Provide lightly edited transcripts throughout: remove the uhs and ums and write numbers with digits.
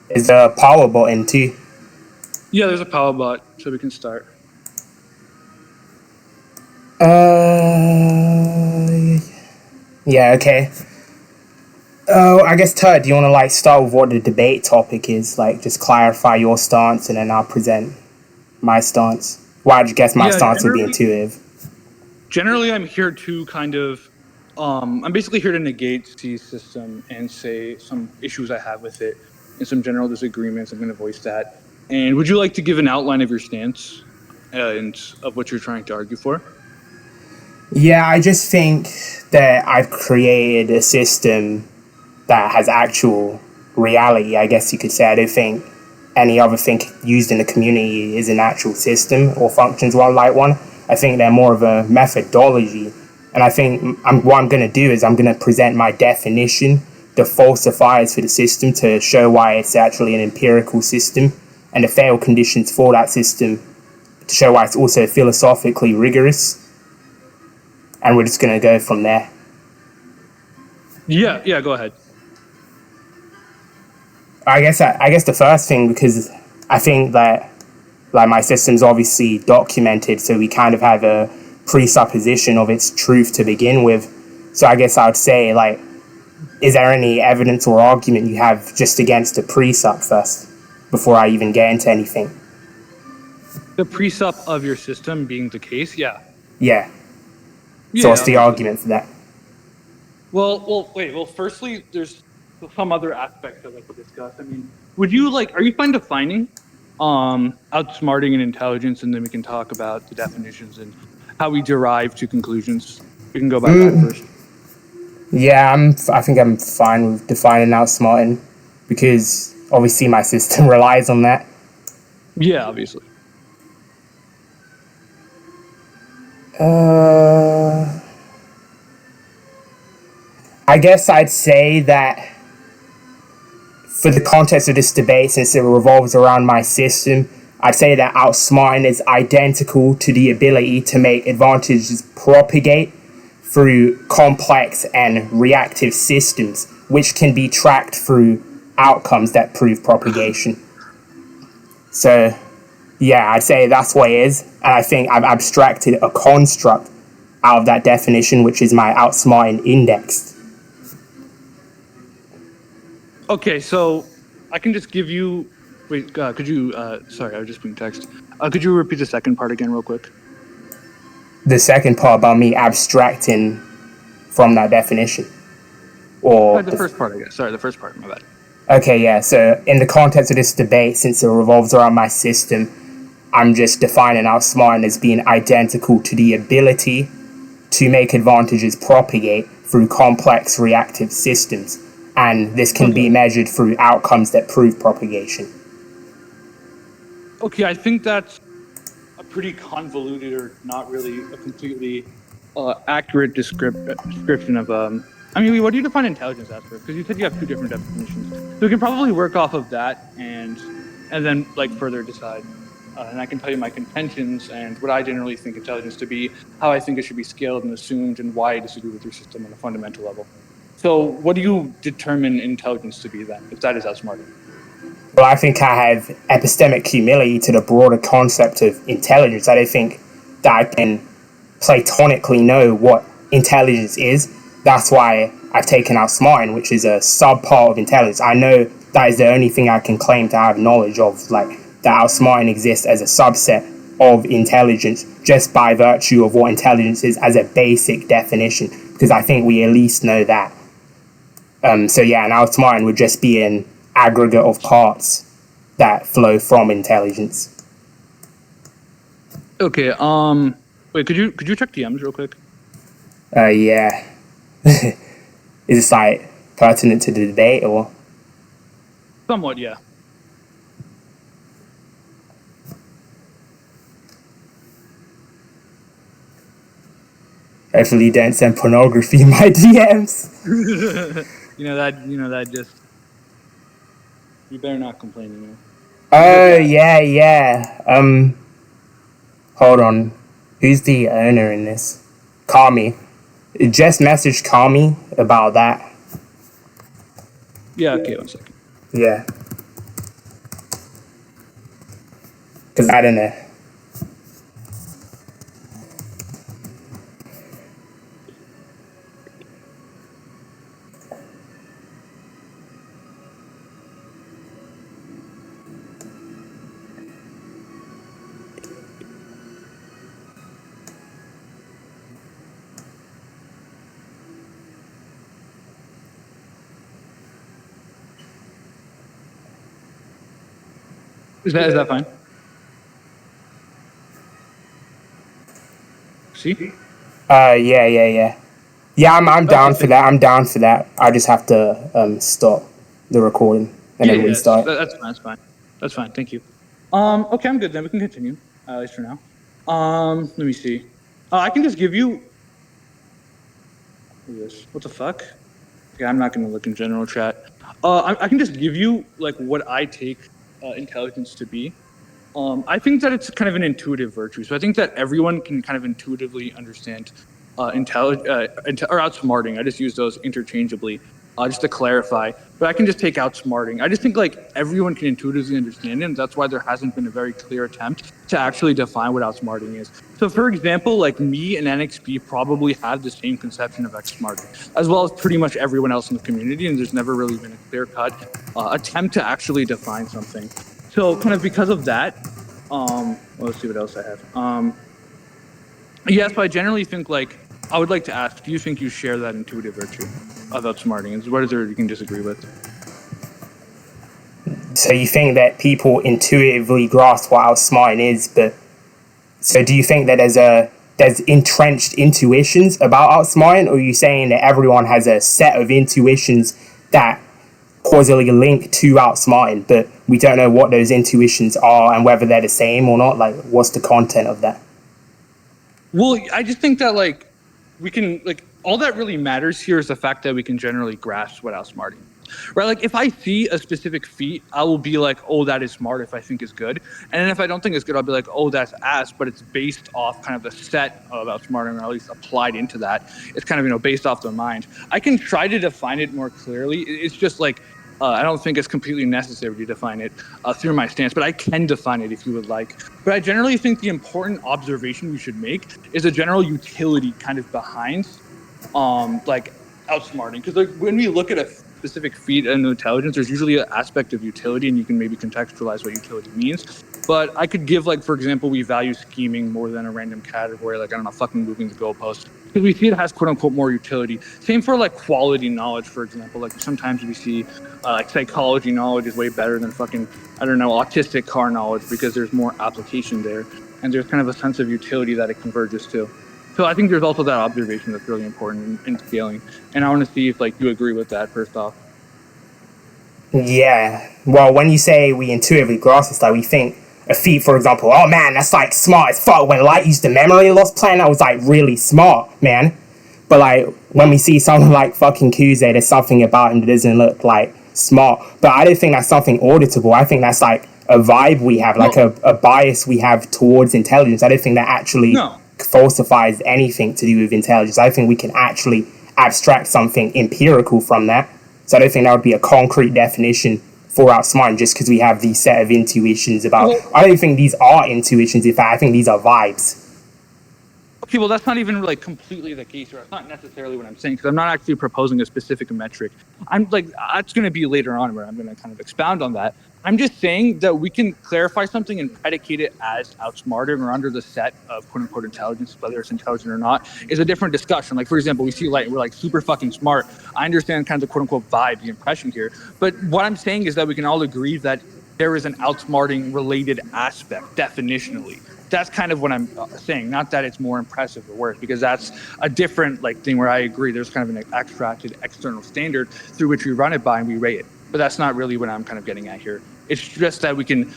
Is there a power button too? Yeah, there's a power bot, so we can start. Yeah, okay. Oh, I guess Tert, do you want to start with what the debate topic is? Just clarify your stance, and then I'll present my stance. Well, I guess my Yeah, stance would be intuitive. generally I'm here to I'm basically here to negate the system and say some issues I have with it and some general disagreements. I'm going to voice that. And would you like to give an outline of your stance and of what you're trying to argue for? Yeah, I just think that I've created a system that has actual reality, I guess you could say. I don't think any other thing used in the community is an actual system or functions like one. I think they're more of a methodology. And I think what I'm going to do is I'm going to present my definition, the falsifiers for the system, to show why it's actually an empirical system, and the fail conditions for that system to show why it's also philosophically rigorous. And we're just going to go from there. Yeah, go ahead. I guess the first thing, because I think that my system's obviously documented, so we kind of have a presupposition of its truth to begin with. So I guess I would say, is there any evidence or argument you have just against the presup first, before I even get into anything? The presup of your system being the case, yeah. Yeah. So what's the argument for that? Well, wait. Well, firstly, there's some other aspects I'd like to discuss. I mean, are you fine defining outsmarting and intelligence, and then we can talk about the definitions and how we derive to conclusions. We can go by that first. Yeah, I think I'm fine with defining outsmarting, because obviously my system relies on that. Yeah, obviously. I guess I'd say that for the context of this debate, since it revolves around my system, I'd say that outsmarting is identical to the ability to make advantages propagate through complex and reactive systems, which can be tracked through outcomes that prove propagation. So, yeah, I'd say that's what it is. And I think I've abstracted a construct out of that definition, which is my outsmarting index. Okay, so I can just give you... Wait, could you... sorry, I was just being texted. Could you repeat the second part again real quick? The second part about me abstracting from that definition? Or the first part, I guess. Sorry, the first part, my bad. Okay, yeah, so in the context of this debate, since it revolves around my system, I'm just defining outsmarting as being identical to the ability to make advantages propagate through complex reactive systems. And this can be measured through outcomes that prove propagation. Okay, I think that's a pretty convoluted, or not really a completely accurate description of... I mean, what do you define intelligence as for? Because you said you have two different definitions. So we can probably work off of that and then further decide. And I can tell you my contentions and what I generally think intelligence to be, how I think it should be scaled and assumed, and why I disagree with your system on a fundamental level. So what do you determine intelligence to be then, if that is outsmarting? Well, I think I have epistemic humility to the broader concept of intelligence. I don't think that I can platonically know what intelligence is. That's why I've taken outsmarting, which is a subpart of intelligence. I know that is the only thing I can claim to have knowledge of, that outsmarting exists as a subset of intelligence, just by virtue of what intelligence is as a basic definition, because I think we at least know that. So yeah, an outsmarting would just be an aggregate of parts that flow from intelligence. Okay, wait, could you check DMs real quick? Yeah. Is this pertinent to the debate, or? Somewhat, yeah. Hopefully don't send pornography in my DMs. you know that just... You better not complain, you know. Oh, yeah. Hold on. Who's the owner in this? Kami. Just message Kami about that. Yeah, okay, 1 second. Yeah. Because I don't know. Is that fine? See? Yeah. Yeah, I'm down for that. I'm down for that. I just have to stop the recording and then restart. That's fine. Thank you. Okay, I'm good then. We can continue, at least for now. Let me see. I can just give you. What the fuck? Okay, I'm not gonna look in general chat. I can just give you like what I take intelligence to be. I think that it's kind of an intuitive virtue. So I think that everyone can kind of intuitively understand or outsmarting. I just use those interchangeably, just to clarify. But I can just take outsmarting. I just think like everyone can intuitively understand it, and that's why there hasn't been a very clear attempt to actually define what outsmarting is. So for example, like me and NXP probably have the same conception of outsmarting, as well as pretty much everyone else in the community, and there's never really been a clear-cut attempt to actually define something. So kind of because of that, let's see what else I have. Yes, but I generally think like, I would like to ask, do you think you share that intuitive virtue of outsmarting? And what is there you can disagree with? So you think that people intuitively grasp what outsmarting is, but so do you think that there's entrenched intuitions about outsmarting, or are you saying that everyone has a set of intuitions that causally link to outsmarting, but we don't know what those intuitions are and whether they're the same or not? Like, what's the content of that? Well, I just think that like we can like all that really matters here is the fact that we can generally grasp what outsmarting is, right? Like if I see a specific feat, I will be like, oh, that is smart if I think it's good. And then if I don't think it's good, I'll be like, oh, that's ass, but it's based off kind of the set of outsmarting, or at least applied into that. It's kind of, based off the mind. I can try to define it more clearly. It's just like, I don't think it's completely necessary to define it through my stance, but I can define it if you would like. But I generally think the important observation we should make is a general utility kind of behind like outsmarting. Because like when we look at a specific feat in intelligence, there's usually an aspect of utility, and you can maybe contextualize what utility means. But I could give, like, for example, we value scheming more than a random category, like, I don't know, fucking moving the goalpost, because we see it has quote unquote more utility. Same for like quality knowledge, for example. Like sometimes we see like psychology knowledge is way better than fucking, I don't know, autistic car knowledge, because there's more application there, and there's kind of a sense of utility that it converges to. So I think there's also that observation that's really important in scaling. And I want to see if like you agree with that first off. Yeah. Well, when you say we intuitively grasp this, like we think a feat, for example, oh man, that's like smart as fuck. When Light used the memory loss plan, that was like really smart, man. But like when we see something like fucking Kuze, there's something about him that doesn't look like smart. But I don't think that's something auditable. I think that's like a vibe we have, like a bias we have towards intelligence. I don't think that actually falsifies anything to do with intelligence. I think we can actually abstract something empirical from that. So I don't think that would be a concrete definition for outsmarting just because we have these set of intuitions about... I don't think these are intuitions. In fact, I think these are vibes. Okay, well, that's not even like completely the case, or that's not necessarily what I'm saying, because I'm not actually proposing a specific metric. I'm like, that's going to be later on where I'm going to kind of expound on that. I'm just saying that we can clarify something and predicate it as outsmarting or under the set of quote unquote intelligence, whether it's intelligent or not, is a different discussion. Like, for example, we see Light, we're like super fucking smart. I understand kind of the quote unquote vibe, the impression here. But what I'm saying is that we can all agree that there is an outsmarting related aspect, definitionally. That's kind of what I'm saying. Not that it's more impressive or worse, because that's a different like thing where I agree there's kind of an abstracted external standard through which we run it by and we rate it. But that's not really what I'm kind of getting at here. It's just that we can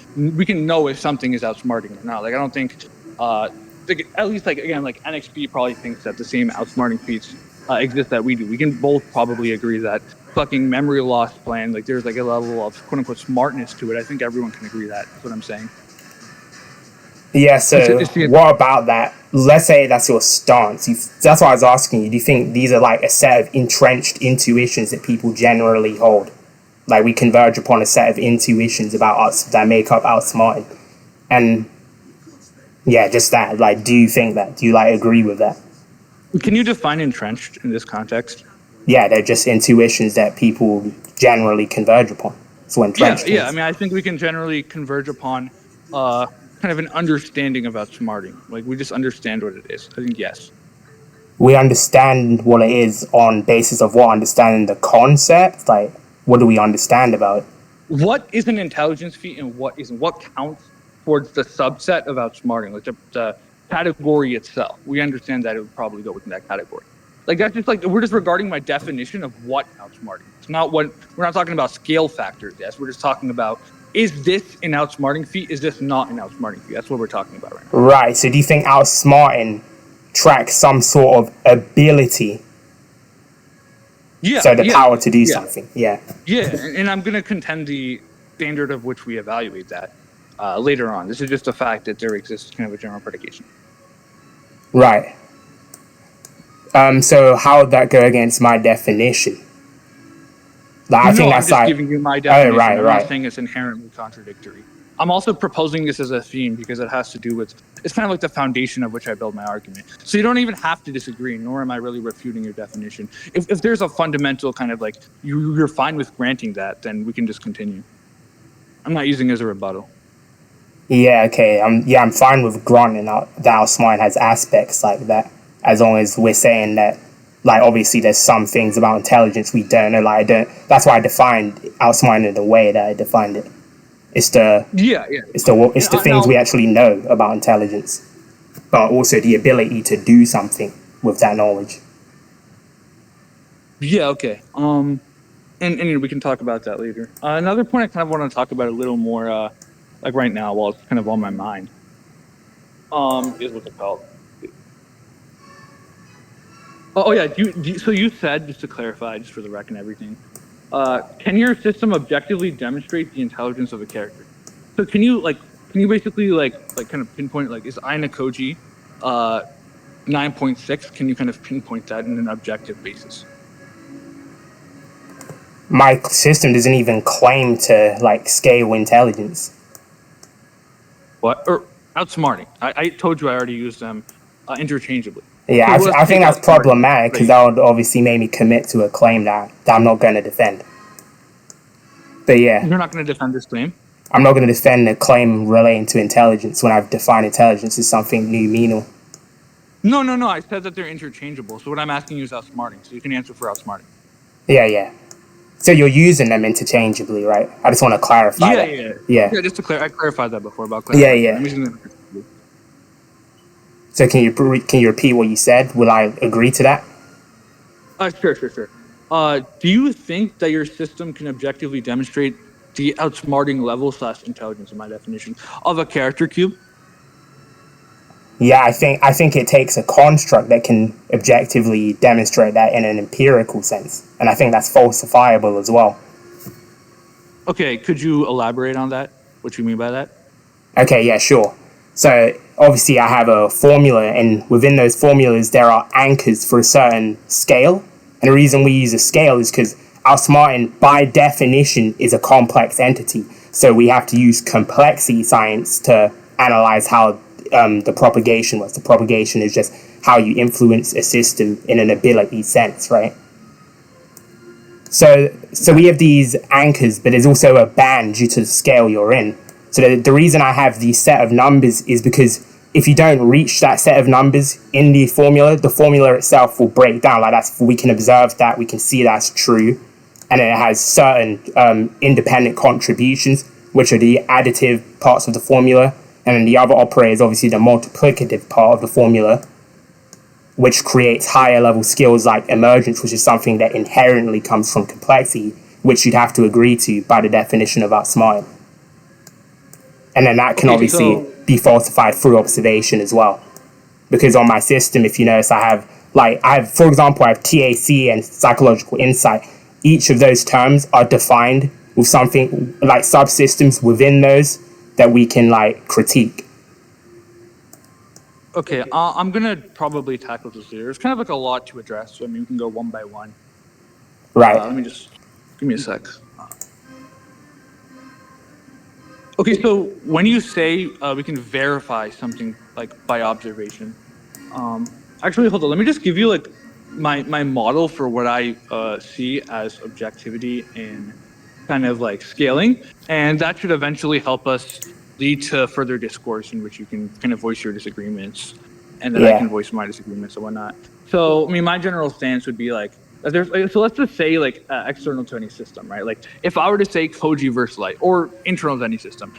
know if something is outsmarting or not. Like I don't think, at least like again, like NXP probably thinks that the same outsmarting feats exist that we do. We can both probably agree that fucking memory loss plan, like there's like a level of quote unquote smartness to it. I think everyone can agree that. That's what I'm saying. Yeah, so what about that? Let's say that's your stance. That's why I was asking you. Do you think these are like a set of entrenched intuitions that people generally hold? Like we converge upon a set of intuitions about us that make up outsmarting. And yeah, just that. Like, do you think that? Do you like agree with that? Can you define entrenched in this context? Yeah, they're just intuitions that people generally converge upon. So entrenched Yeah. means. I mean, I think we can generally converge upon kind of an understanding of outsmarting. Like we just understand what it is. I think yes. We understand what it is on basis of what? Understanding the concept? Like, what do we understand about it? What is an intelligence feat and what isn't? What counts towards the subset of outsmarting, like the category itself? We understand that it would probably go within that category. Like that's just like we're just regarding my definition of what outsmarting. It's not what we're not talking about scale factors. Yes, we're just talking about is this an outsmarting feat? Is this not an outsmarting feat? That's what we're talking about right now. Right. So do you think outsmarting tracks some sort of ability? Yeah. So the power to do something. Yeah. Yeah, and I'm going to contend the standard of which we evaluate that later on. This is just a fact that there exists kind of a general predication. Right. So how would that go against my definition? Like, I think I'm that's just like, giving you my definition. oh, right, I'm right. not saying it's inherently contradictory. I'm also proposing this as a theme because it has to do with, it's kind of like the foundation of which I build my argument. So you don't even have to disagree, nor am I really refuting your definition. If there's a fundamental kind of like, you're fine with granting that, then we can just continue. I'm not using it as a rebuttal. Yeah, okay. I'm fine with granting that outsmarting has aspects like that, as long as we're saying that, like, obviously there's some things about intelligence we don't know. Like, that's why I defined outsmarting in the way that I defined it. It's the things we actually know about intelligence, but also the ability to do something with that knowledge. Yeah. Okay. And we can talk about that later. Another point I kind of want to talk about a little more, like right now, while it's kind of on my mind, is what's it called? Oh yeah. So you said, just to clarify, just for the rec and everything, can your system objectively demonstrate the intelligence of a character? So can you basically kind of pinpoint, like, is Aina Koji 9.6? Can you kind of pinpoint that in an objective basis? My system doesn't even claim to like scale intelligence. What? Or outsmarting? I told you I already used them interchangeably. Yeah, So I think that's problematic because that would obviously make me commit to a claim that I'm not going to defend. But yeah. You're not going to defend this claim? I'm not going to defend a claim relating to intelligence when I've defined intelligence as something noumenal. No. I said that they're interchangeable. So what I'm asking you is outsmarting. So you can answer for outsmarting. Yeah. So you're using them interchangeably, right? I just want to clarify that. Yeah, just to I clarified that before about clarifying. Yeah. I'm using them interchangeably. So can you repeat what you said? Will I agree to that? Sure. Do you think that your system can objectively demonstrate the outsmarting level / intelligence, in my definition, of a character cube? Yeah, I think it takes a construct that can objectively demonstrate that in an empirical sense, and I think that's falsifiable as well. Okay, could you elaborate on that? What you mean by that? Okay, yeah, sure. So obviously I have a formula, and within those formulas there are anchors for a certain scale. And the reason we use a scale is because outsmarting, by definition, is a complex entity. So we have to use complexity science to analyze how the propagation works. The propagation is just how you influence a system in an ability sense, right? So we have these anchors, but there's also a band due to the scale you're in. So the reason I have these set of numbers is because if you don't reach that set of numbers in the formula itself will break down. Like we can observe that, we can see that's true. And then it has certain independent contributions, which are the additive parts of the formula. And then the other operator is obviously the multiplicative part of the formula, which creates higher level skills like emergence, which is something that inherently comes from complexity, which you'd have to agree to by the definition of outsmarting. And then that can obviously be falsified through observation as well. Because on my system, if you notice, I have, for example, I have TAC and psychological insight. Each of those terms are defined with something like subsystems within those that we can like critique. Okay, I'm gonna probably tackle this later. It's kind of like a lot to address, so I mean we can go one by one. Right. Let me just give me a sec. Okay, so when you say we can verify something like by observation, actually, hold on. Let me just give you like my model for what I see as objectivity in kind of like scaling, and that should eventually help us lead to further discourse in which you can kind of voice your disagreements, and then I can Yeah. voice my disagreements and whatnot. So, I mean, my general stance would be like, so let's just say like external to any system, right? Like if I were to say Koji versus light or internal to any system,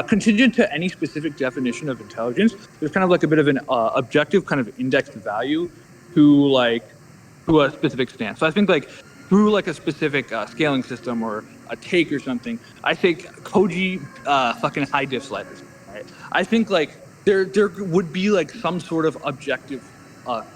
contingent to any specific definition of intelligence, there's kind of like a bit of an objective kind of indexed value to like to a specific stance. So I think like through like a specific scaling system or a take or something, I think Koji fucking high diff slide or something, right? I think like there would be like some sort of objective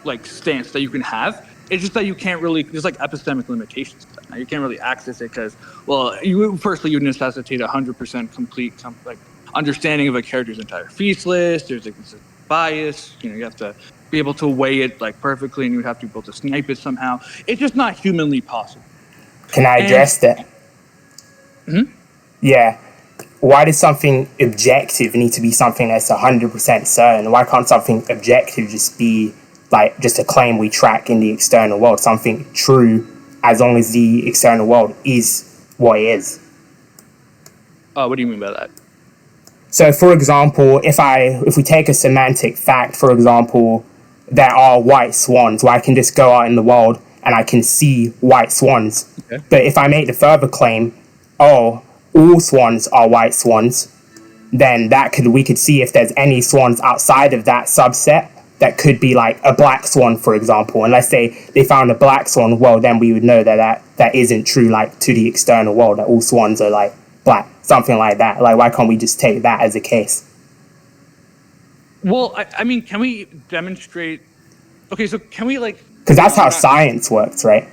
like stance that you can have. It's just that you can't really, there's like epistemic limitations to that. Now, you can't really access it because, well, firstly you necessitate 100% complete like understanding of a character's entire feast list. There's like this bias, you have to be able to weigh it like perfectly, and you would have to be able to snipe it somehow. It's just not humanly possible. Can I address that? Yeah. Why does something objective need to be something that's 100% certain? Why can't something objective just be like just a claim we track in the external world, something true as long as the external world is what it is? What do you mean by that? So, for example, if we take a semantic fact, for example, there are white swans, where I can just go out in the world and I can see white swans. Okay. But if I make the further claim, all swans are white swans, then we could see if there's any swans outside of that subset that could be like a black swan, for example. And let's say they found a black swan, well, then we would know that isn't true, like to the external world, that all swans are like black, something like that. Like, why can't we just take that as a case? Well, I mean, can we demonstrate? Okay, so can we like? Because that's how science works, right?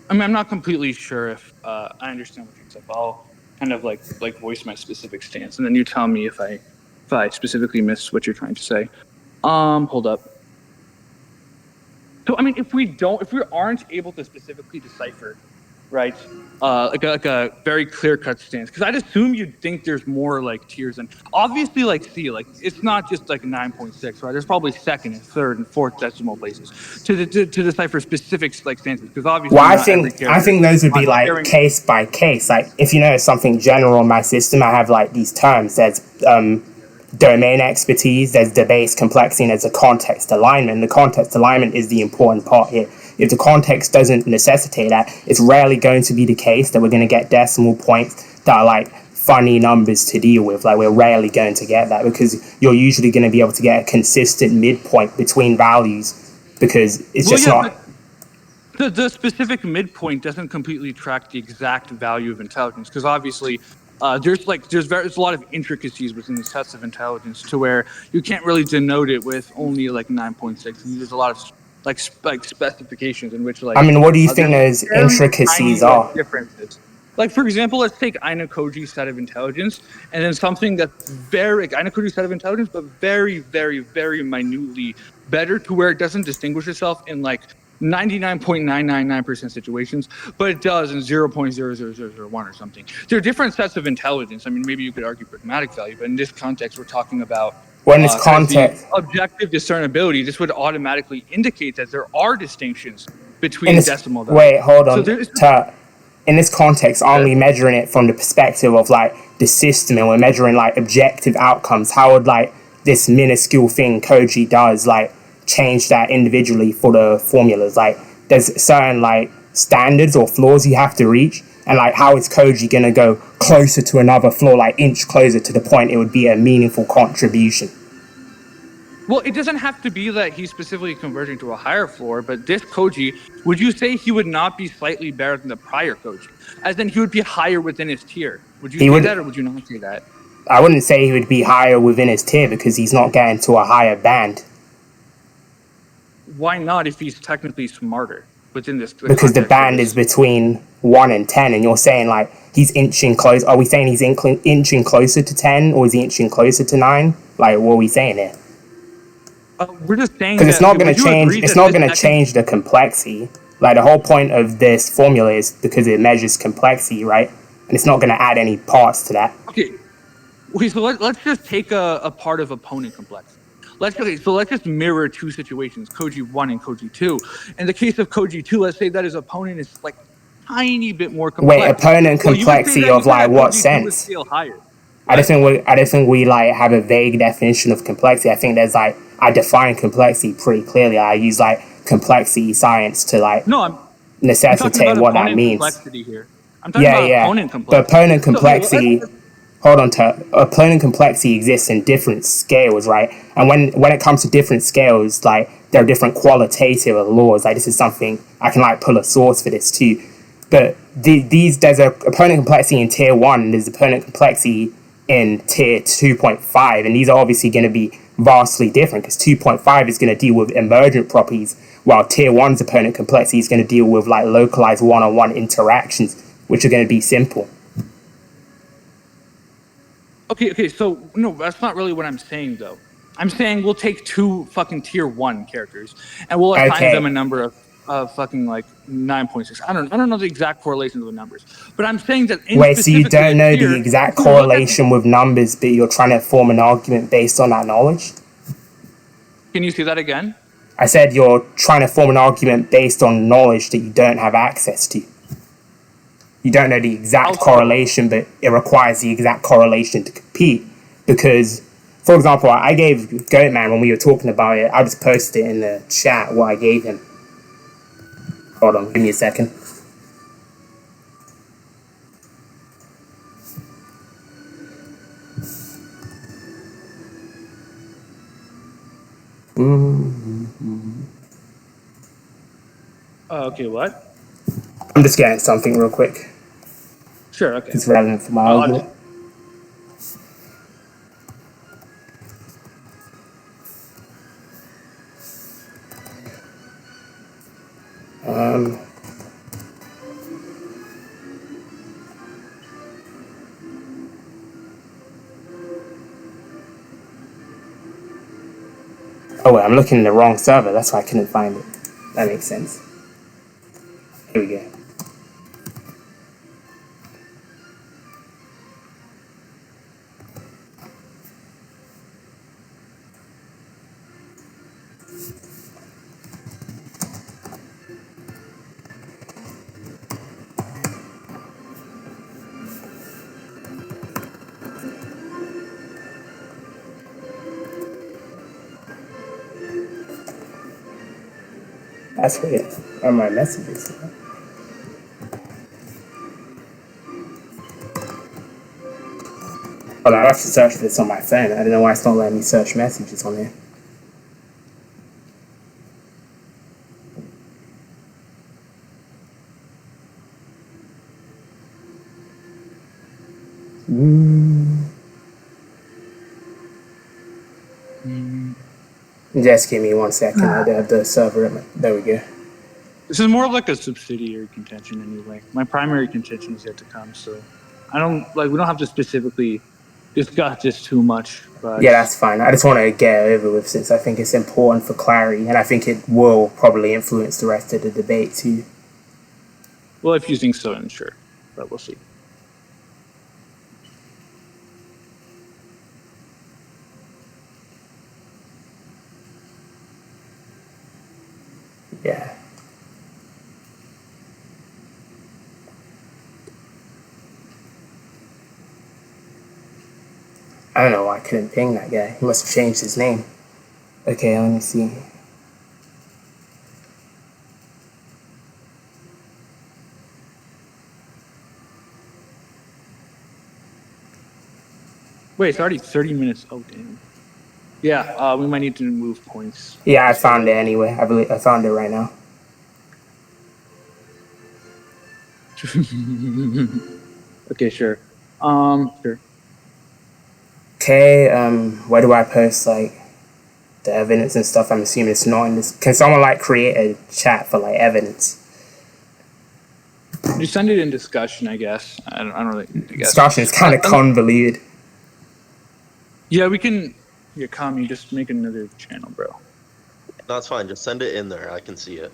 I mean, I'm not completely sure if I understand what you're saying. I'll kind of like voice my specific stance, and then you tell me if I specifically miss what you're trying to say. Hold up. So, I mean, if we aren't able to specifically decipher, right, like a very clear-cut stance, because I'd assume you'd think there's more like tiers, and obviously, like C, like it's not just like 9.6, right? There's probably second and third and fourth decimal places to decipher specific like stances, because obviously. Well, I think those would be like case by case. Like if you know something general in my system, I have like these terms. There's domain expertise, there's the base complexity, and there's a context alignment. The context alignment is the important part here. If the context doesn't necessitate that, it's rarely going to be the case that we're going to get decimal points that are like funny numbers to deal with. Like we're rarely going to get that, because you're usually going to be able to get a consistent midpoint between values, because it's just not. The specific midpoint doesn't completely track the exact value of intelligence, because obviously there's a lot of intricacies within the sets of intelligence to where you can't really denote it with only like 9.6. And there's a lot of like specifications in which like. I mean, what do you think those intricacies are? Differences. Like for example, let's take Aina Koji's set of intelligence, and then something that's very Aina Koji's set of intelligence, but very, very, very minutely better, to where it doesn't distinguish itself in like 99.999% situations, but it does in 0.00001 or something. There are different sets of intelligence. I mean, maybe you could argue pragmatic value, but in this context, we're talking about objective discernibility. This would automatically indicate that there are distinctions between decimal values. Wait, hold on. In this context, aren't we measuring it from the perspective of like the system, and we're measuring like objective outcomes? How would like this minuscule thing Koji does like change that individually for the formulas? Like there's certain like standards or floors you have to reach, and like how is Koji gonna go closer to another floor, like inch closer to the point it would be a meaningful contribution? Well, it doesn't have to be that he's specifically converging to a higher floor, but this Koji, would you say he would not be slightly better than the prior Koji? As in he would be higher within his tier. Would you say that, or would you not say that? I wouldn't say he would be higher within his tier, because he's not getting to a higher band. Why not, if he's technically smarter within this? Because the band is between 1 and 10, and you're saying like he's inching close. Are we saying he's inching closer to 10, or is he inching closer to 9? Like, what are we saying here? We're just saying because it's not going to change. It's not going to change the complexity. Like the whole point of this formula is because it measures complexity, right? And it's not going to add any parts to that. Okay. Okay, so let's just take a part of opponent complexity. Let's just mirror two situations, Koji 1 and Koji 2. In the case of Koji 2, let's say that his opponent is like tiny bit more Wait, complex. opponent Well, complexity you of said like that what Koji 2 would sense? scale higher. I What? don't think we like have a vague definition of complexity. I think there's like I define complexity pretty clearly. I use like complexity science to like No, I'm talking necessitate about what that opponent means. complexity here. I'm talking about Yeah. opponent But complexity. opponent So okay, complexity, hold on to opponent complexity exists in different scales, right? And when it comes to different scales, like there are different qualitative laws. Like this is something I can like pull a source for this too. But there's a opponent complexity in tier 1 and there's opponent complexity in tier 2.5, and these are obviously going to be vastly different because 2.5 is going to deal with emergent properties, while tier 1's opponent complexity is going to deal with like localized one-on-one interactions, which are going to be simple. Okay, so no, that's not really what I'm saying though. I'm saying we'll take two fucking tier 1 characters and we'll assign them a number of fucking like 9.6. I don't know the exact correlations with numbers, but I'm saying that in Wait, so you specifically don't a know tier, the exact if we look at correlation with numbers, but you're trying to form an argument based on that knowledge? Can you see that again? I said you're trying to form an argument based on knowledge that you don't have access to. You don't know the exact correlation, but it requires the exact correlation to compete. Because, for example, I gave Goatman, when we were talking about it, I just posted it in the chat what I gave him. Hold on, give me a second. Okay, what? I'm just getting something real quick. Sure, okay. It's relevant for my argument. Oh wait, I'm looking in the wrong server, that's why I couldn't find it. That makes sense. Here we go. That's weird. On my messages. Hold on, I have to search for this on my phone. I don't know why it's not letting me search messages on here. Just give me 1 second. I have the server at my... There we go. This is more of like a subsidiary contention anyway. My primary contention is yet to come, so we don't have to specifically discuss this too much. But yeah, that's fine. I just want to get it over with since I think it's important for clarity, and I think it will probably influence the rest of the debate too. Well, if you think so, then sure, but we'll see. Yeah. I don't know why I couldn't ping that guy. He must have changed his name. Okay, let me see. Wait, it's already 30 minutes. Oh, damn. Yeah, we might need to move points. Yeah, I found it anyway. I found it right now. Okay, sure. Sure. Okay, where do I post like the evidence and stuff? I'm assuming it's not in this. Can someone like create a chat for like evidence? You send it in discussion, I guess. I don't really. I guess. Discussion is kind of convoluted. Yeah, we can. Yeah, Cameo, just make another channel, bro. No, it's fine. Just send it in there. I can see it.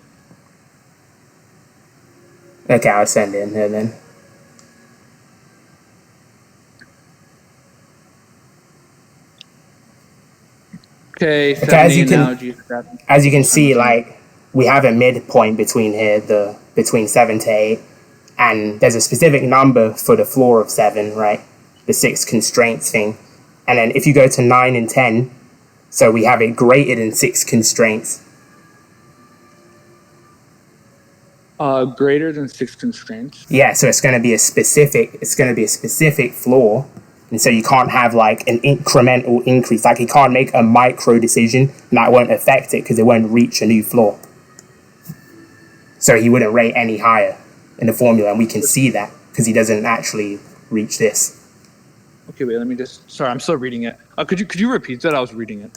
Okay, I'll send it in there then. Okay, Okay, 70 analogy. as you can see, like we have a midpoint between here, between 7 to 8, and there's a specific number for the floor of 7, right? The 6 constraints thing. And then if you go to 9 and 10, so we have it greater than 6 constraints. Greater than 6 constraints. Yeah, so it's going to be a specific floor, and so you can't have like an incremental increase. Like you can't make a micro decision and that won't affect it because it won't reach a new floor. So he wouldn't rate any higher in the formula, and we can see that because he doesn't actually reach this. Okay, wait. Let me just. Sorry, I'm still reading it. Could you repeat that? I was reading it.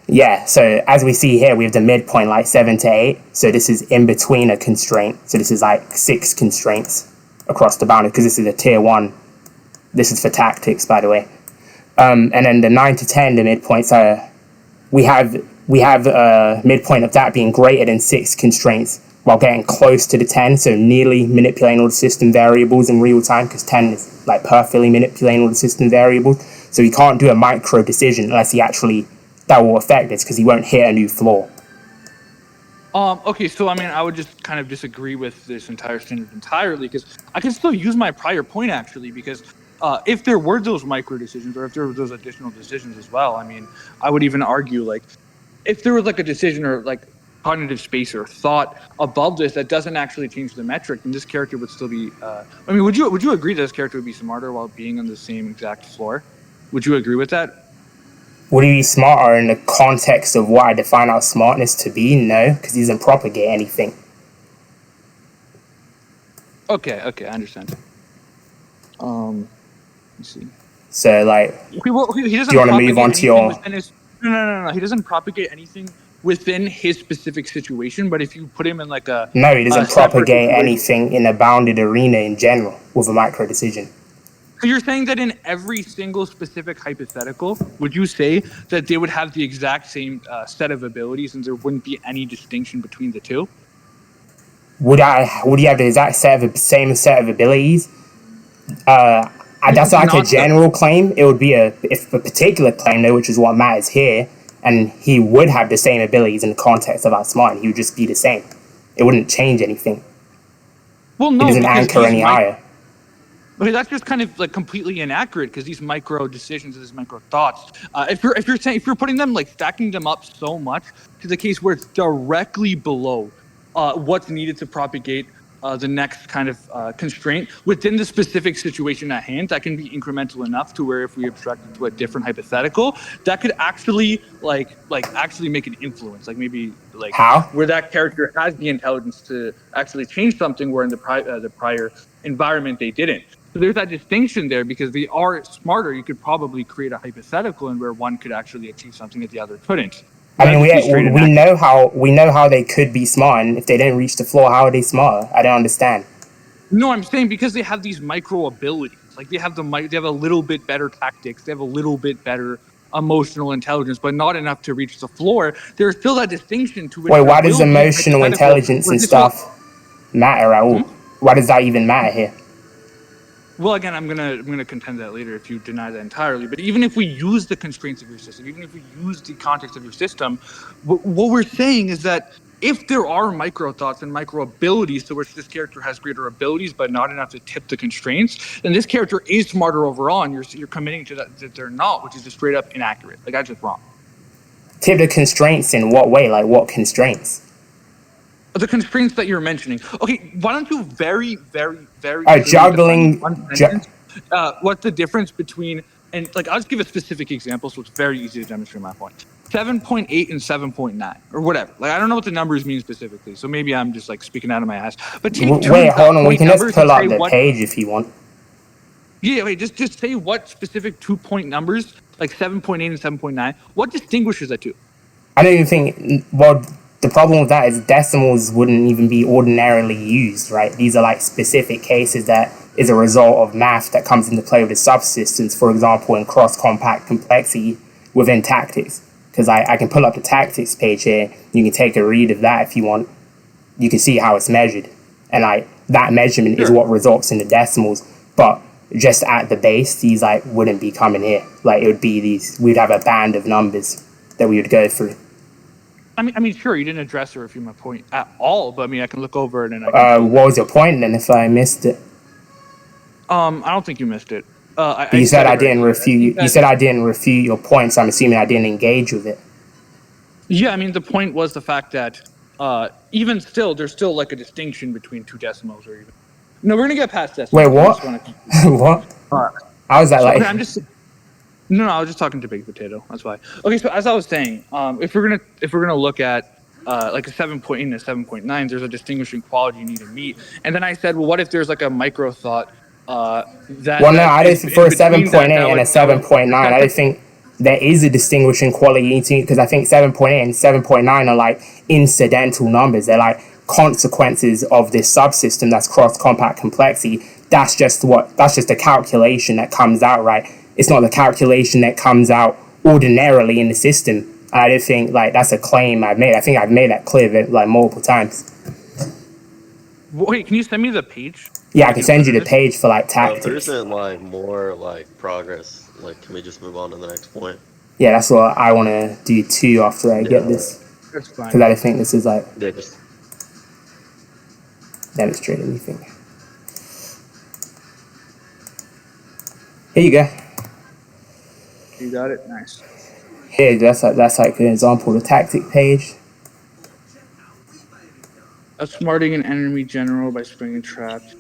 Yeah, so as we see here, we have the midpoint like 7 to 8. So this is in between a constraint. So this is like 6 constraints across the boundary because this is a tier 1. This is for tactics, by the way. And then the 9 to 10, the midpoint. So we have a midpoint of that being greater than 6 constraints while getting close to the 10. So nearly manipulating all the system variables in real time because 10 is like perfectly manipulating all the system variables. So he can't do a micro decision unless he actually... that will affect this because he won't hit a new floor. Okay, so I mean, I would just kind of disagree with this entire standard entirely because I can still use my prior point actually because if there were those micro decisions or if there were those additional decisions as well, I mean, I would even argue like if there was like a decision or like cognitive space or thought above this that doesn't actually change the metric, then this character would still be. I mean, would you agree that this character would be smarter while being on the same exact floor? Would you agree with that? Would he be smarter in the context of what I define our smartness to be? No, because he doesn't propagate anything. Okay, I understand. Let's see. So, like, he doesn't. Do you want to move on to your... No. He doesn't propagate anything within his specific situation, but if you put him in like a... No, he doesn't propagate anything in a bounded arena in general with a micro decision. So you're saying that in every single specific hypothetical, would you say that they would have the exact same set of abilities and there wouldn't be any distinction between the two? Would he have the exact same set of abilities? That's like a general claim. It would be a particular claim though, which is what matters here, and he would have the same abilities in the context of outsmart. He would just be the same. It wouldn't change anything. Well, no, it doesn't anchor any higher. But that's just kind of like completely inaccurate because these micro decisions, these micro thoughts, if you're putting them like stacking them up so much to the case where it's directly below what's needed to propagate the next kind of constraint within the specific situation at hand, that can be incremental enough to where if we abstract it to a different hypothetical, that could actually actually make an influence, like maybe like how where that character has the intelligence to actually change something where in the prior environment they didn't. So there's that distinction there because they are smarter. You could probably create a hypothetical in where one could actually achieve something that the other couldn't. I mean, we know how they could be smart, and if they didn't reach the floor, how are they smarter? I don't understand. No, I'm saying because they have these micro abilities. Like they have a little bit better tactics. They have a little bit better emotional intelligence, but not enough to reach the floor. There's still that distinction to which. Wait, why does emotional intelligence and stuff matter at all? Why does that even matter here? Well, again, I'm gonna contend that later if you deny that entirely. But even if we use the constraints of your system, even if we use the context of your system, what we're saying is that if there are micro thoughts and micro abilities to which this character has greater abilities but not enough to tip the constraints, then this character is smarter overall, and you're committing to that they're not, which is just straight up inaccurate. Like that's just wrong. Tip the constraints in what way? Like what constraints? The constraints that you're mentioning. Okay, why don't you very juggling. What's the difference between, and like I'll just give a specific example so it's very easy to demonstrate my point. 7.8 and 7.9 or whatever. Like I don't know what the numbers mean specifically, so maybe I'm just like speaking out of my ass. But wait, hold on. We can just pull up the page if you want. Yeah, wait. Just say what specific 2-point numbers, like 7.8 and 7.9. What distinguishes the two? I don't even think. Well, the problem with that is decimals wouldn't even be ordinarily used, right? These are like specific cases that is a result of math that comes into play with the subsystems, for example, in cross-compact complexity within tactics. Because I can pull up the tactics page here. You can take a read of that if you want. You can see how it's measured. And like that measurement is what results in the decimals. But just at the base, these like wouldn't be coming here. Like it would be these, we'd have a band of numbers that we would go through. I mean, sure, you didn't address or refute my point at all, but I mean, I can look over it and I can. What was your point then? If I missed it, I don't think you missed it. But you said I didn't refute. You said I didn't refute your point, so I'm assuming I didn't engage with it. Yeah, I mean, the point was the fact that even still, there's still like a distinction between two decimals or even. No, we're gonna get past this. Wait, what? What? How is that like? Okay, No, I was just talking to Big Potato. That's why. Okay, so as I was saying, if we're gonna look at like a 7.8 and a 7.9, there's a distinguishing quality you need to meet. And then I said, well, what if there's like a micro thought that? Well, no, I didn't. For a 7.8 and a 7.9, I don't think there is a distinguishing quality because I think 7.8 and 7.9 are like incidental numbers. They're like consequences of this subsystem that's cross-compact complexity. That's just a calculation that comes out, right? It's not the calculation that comes out ordinarily in the system. I don't think like that's a claim I've made. I think I've made that clear like multiple times. Wait, can you send me the page? Yeah, I can send you the page for like tactics. If there isn't like more like progress, like can we just move on to the next point? Yeah, that's what I want to do too after I get this. That's fine. Because I don't think this is like just demonstrate anything. Here you go. You got it? Nice. Here, that's like an example of the tactic page. Outsmarting an enemy general by springing traps.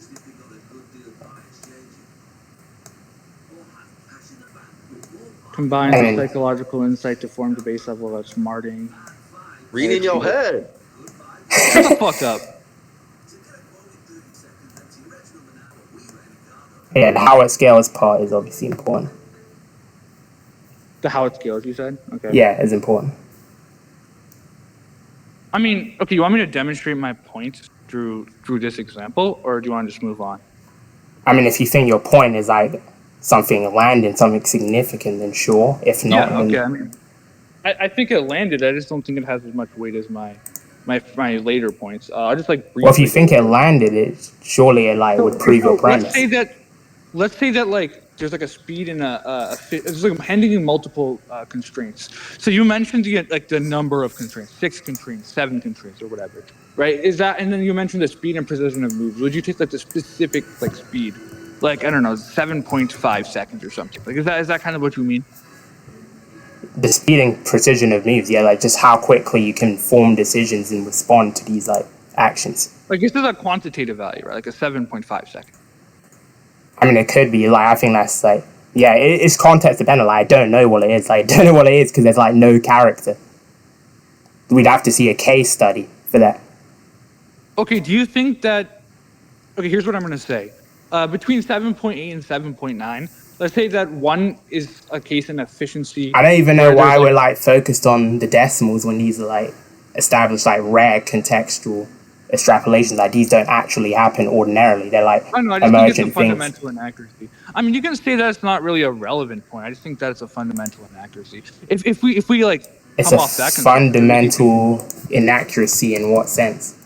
Combine the psychological insight to form the base level of outsmarting. read in your head. Shut the fuck up. Yeah, the how it scales part is obviously important. The how it scales, you said? Okay. Yeah, is important. I mean, okay, you want me to demonstrate my point through this example, or do you want to just move on? I mean, if you think your point is like something landing, something significant, then sure. If not, yeah, okay. I mean, I think it landed. I just don't think it has as much weight as my later points. I'll just like. Well, if you think it landed, it surely it like would prove your premise. Let's say that like there's like a speed and it's like handling multiple constraints. So you mentioned the number of constraints, 6 constraints, 7 constraints, or whatever, right? Is that, and then you mentioned the speed and precision of moves. Would you take like the specific like speed, like I don't know, 7.5 seconds or something? Like is that kind of what you mean? The speed and precision of moves, yeah, like just how quickly you can form decisions and respond to these like actions. Like this is a quantitative value, right? Like a 7.5 second. I mean, it could be like I think that's like it's context dependent. Like I don't know what it is. Like I don't know what it is because there's like no character. We'd have to see a case study for that. Okay, do you think that? Okay, here's what I'm gonna say. Between 7.8 and 7.9, let's say that one is a case in efficiency. I don't even know why we're like focused on the decimals when these are like established like rare contextual extrapolations. Like these don't actually happen ordinarily. They're like emergent things. Fundamental inaccuracy. I mean, you can say that it's not really a relevant point. I just think that it's a fundamental inaccuracy. If we like it's come off that fundamental inaccuracy in what sense?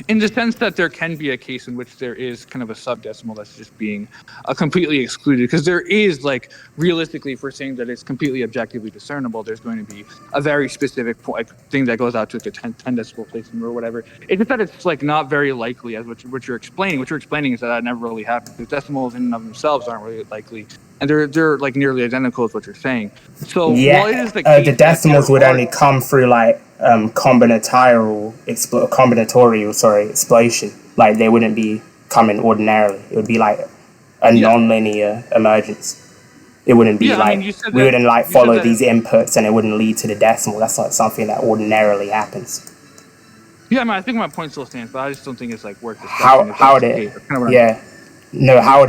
In the sense that there can be a case in which there is kind of a subdecimal that's just being completely excluded, because there is like realistically, if we're saying that it's completely objectively discernible, there's going to be a very specific thing that goes out to like a 10 decibel placement or whatever. It's just that it's like not very likely as what you're explaining. What you're explaining is that never really happens. The decimals in and of themselves aren't really likely, and they're like nearly identical with what you're saying. So yeah, what is the decimals would only come through like combinatorial explosion. Like they wouldn't be coming ordinarily. It would be like a non-linear emergence. It wouldn't be we wouldn't like follow these inputs and it wouldn't lead to the decimal. That's like something that ordinarily happens. Yeah, I mean, I think my point still stands, but I just don't think it's like worth discussing. How would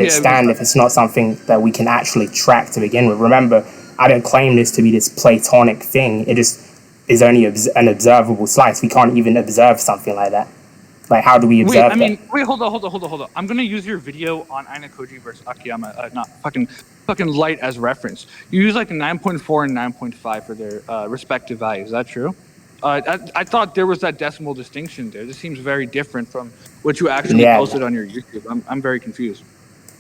it stand if it's not something that we can actually track to begin with? Remember, I don't claim this to be this Platonic thing. It just is only an observable slice. We can't even observe something like that. Like, how do we observe that? Wait, hold on. I'm gonna use your video on Ainakoji versus Akiyama, not fucking light as reference. You use like 9.4 and 9.5 for their respective values. Is that true? I thought there was that decimal distinction there. This seems very different from what you actually posted on your YouTube. I'm very confused.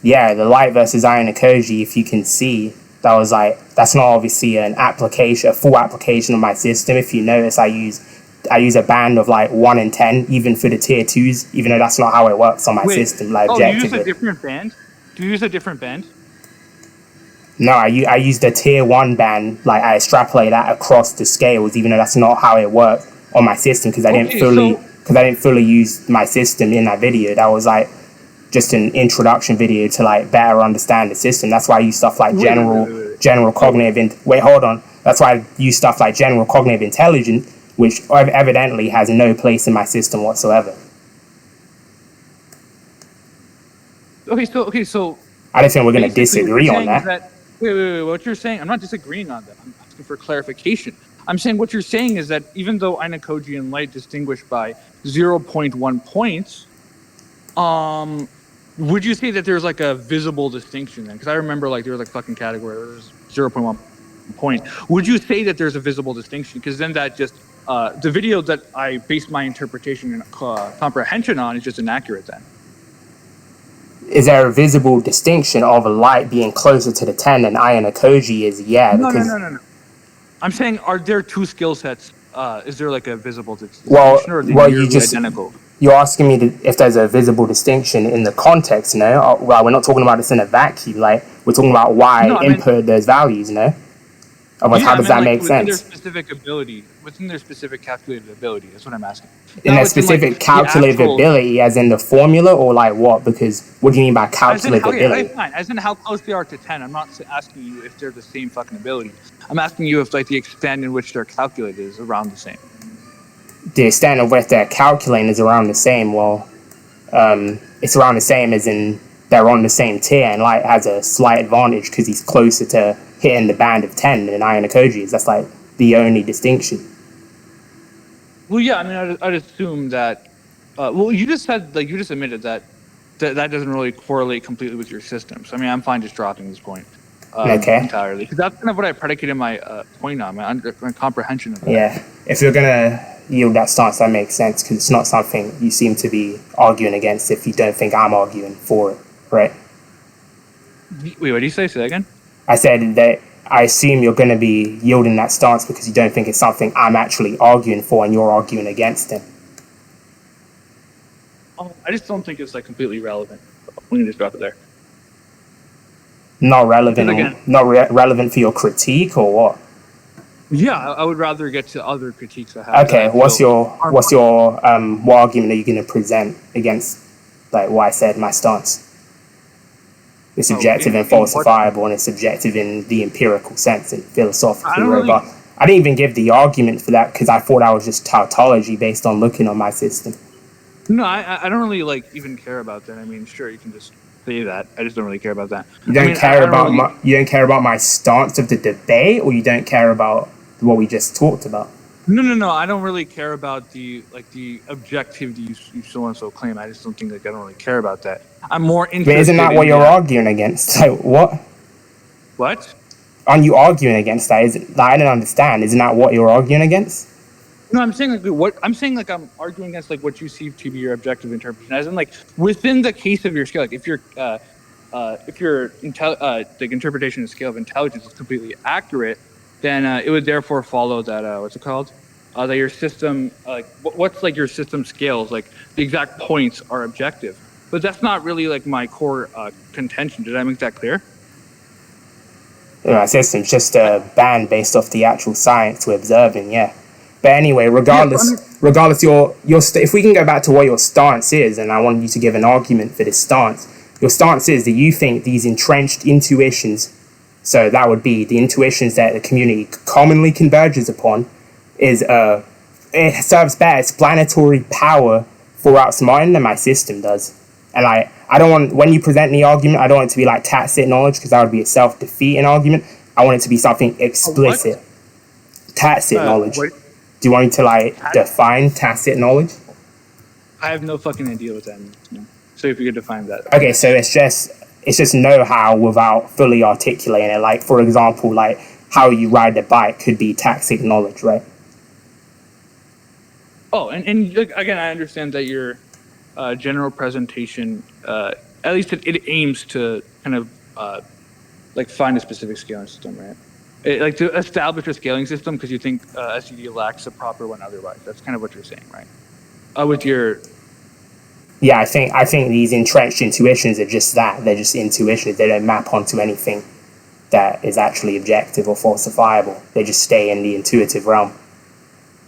Yeah, the light versus Ainakoji, if you can see, that was like, that's not obviously a full application of my system. If you notice, I use a band of like 1 and 10, even for the tier 2s, even though that's not how it works on my system, like objectively. You use a different band? Do you use a different band? No, I use the tier 1 band, like I extrapolate that across the scales, even though that's not how it worked on my system, because I didn't fully use my system in that video. That was like just an introduction video to like better understand the system. That's why I use stuff like general cognitive. That's why I use stuff like general cognitive intelligence, which evidently has no place in my system whatsoever. Okay, so I don't think we're going to disagree on that. Wait, what you're saying, I'm not disagreeing on that. I'm asking for clarification. I'm saying what you're saying is that even though Inakoji and Light distinguish by 0.1 points, would you say that there's like a visible distinction then? Because I remember like there was like fucking category where there's 0.1 point. Would you say that there's a visible distinction? Because then that just the video that I base my interpretation and comprehension on is just inaccurate then. Is there a visible distinction of a light being closer to the 10 than Inakoji is? Yeah. No. I'm saying, are there two skill sets? Is there like a visible distinction, or are they identical? You're asking me if there's a visible distinction in the context, no? Well, we're not talking about this in a vacuum. Like, we're talking about why input those values, no? Otherwise, how does that make sense? Within their specific calculated ability, that's what I'm asking. In their specific calculated ability, as in the formula, or like what? Because what do you mean by calculated ability? As in how close they are to 10. I'm not asking you if they're the same fucking ability. I'm asking you if like the extent in which they're calculated is around the same. The extent of which they're calculating is around the same. Well, it's around the same as in they're on the same tier, and Light has a slight advantage because he's closer to hitting the band of 10 than Inakoji is. That's like the only distinction. Well, yeah, I mean, I'd assume that. Well, you just said, like, you just admitted that doesn't really correlate completely with your system. So, I mean, I'm fine just dropping this point entirely. Because that's kind of what I predicated my point on, my comprehension of that. Yeah, if you're going to yield that stance, that makes sense, because it's not something you seem to be arguing against if you don't think I'm arguing for it, right? Wait, what did you say? Say that again? I said that I assume you're going to be yielding that stance because you don't think it's something I'm actually arguing for and you're arguing against it. I just don't think it's like completely relevant. We can just drop it there. Not relevant. Relevant for your critique or what? Yeah, I would rather get to other critiques I have. Okay, what argument are you going to present against like what I said, my stance? It's subjective and falsifiable, and it's subjective in the empirical sense and philosophically robust. I didn't even give the argument for that because I thought I was just tautology based on looking on my system. No, I don't really like even care about that. I mean, sure, you can just say that. I just don't really care about that. You don't you don't care about my stance of the debate, or you don't care about what we just talked about? No. I don't really care about the objectivity you so and so claim. I just don't think I don't really care about that. I'm more interested. But isn't that what you're arguing against? Like what? What? Aren't you arguing against that? I don't understand. Isn't that what you're arguing against? No, I'm saying I'm arguing against like what you see to be your objective interpretation, as in like within the case of your scale. Like if your interpretation of scale of intelligence is completely accurate, then it would therefore follow that what's it called? That your system what's like your system scales, like the exact points are objective. But that's not really like my core contention. Did I make that clear? Yeah, my system's just a band based off the actual science we're observing, yeah. But anyway, regardless, if we can go back to what your stance is, and I want you to give an argument for this stance, your stance is that you think these entrenched intuitions, so that would be the intuitions that the community commonly converges upon, it serves better explanatory power for outsmarting than my system does. And I don't want, when you present the argument, I don't want it to be like tacit knowledge, because that would be a self-defeating argument. I want it to be something explicit. Tacit knowledge. Do you want me to define tacit knowledge? I have no fucking idea what that means. No. So if you could define that. Okay, so it's just know-how without fully articulating it. Like, for example, like how you ride a bike could be tacit knowledge, right? Oh, and again, I understand that your general presentation, at least it aims to kind of like find a specific scaling system, right? Like to establish a scaling system because you think SED lacks a proper one otherwise. That's kind of what you're saying, right? With your Yeah, I think these entrenched intuitions are just that. They're just intuitions. They don't map onto anything that is actually objective or falsifiable. They just stay in the intuitive realm.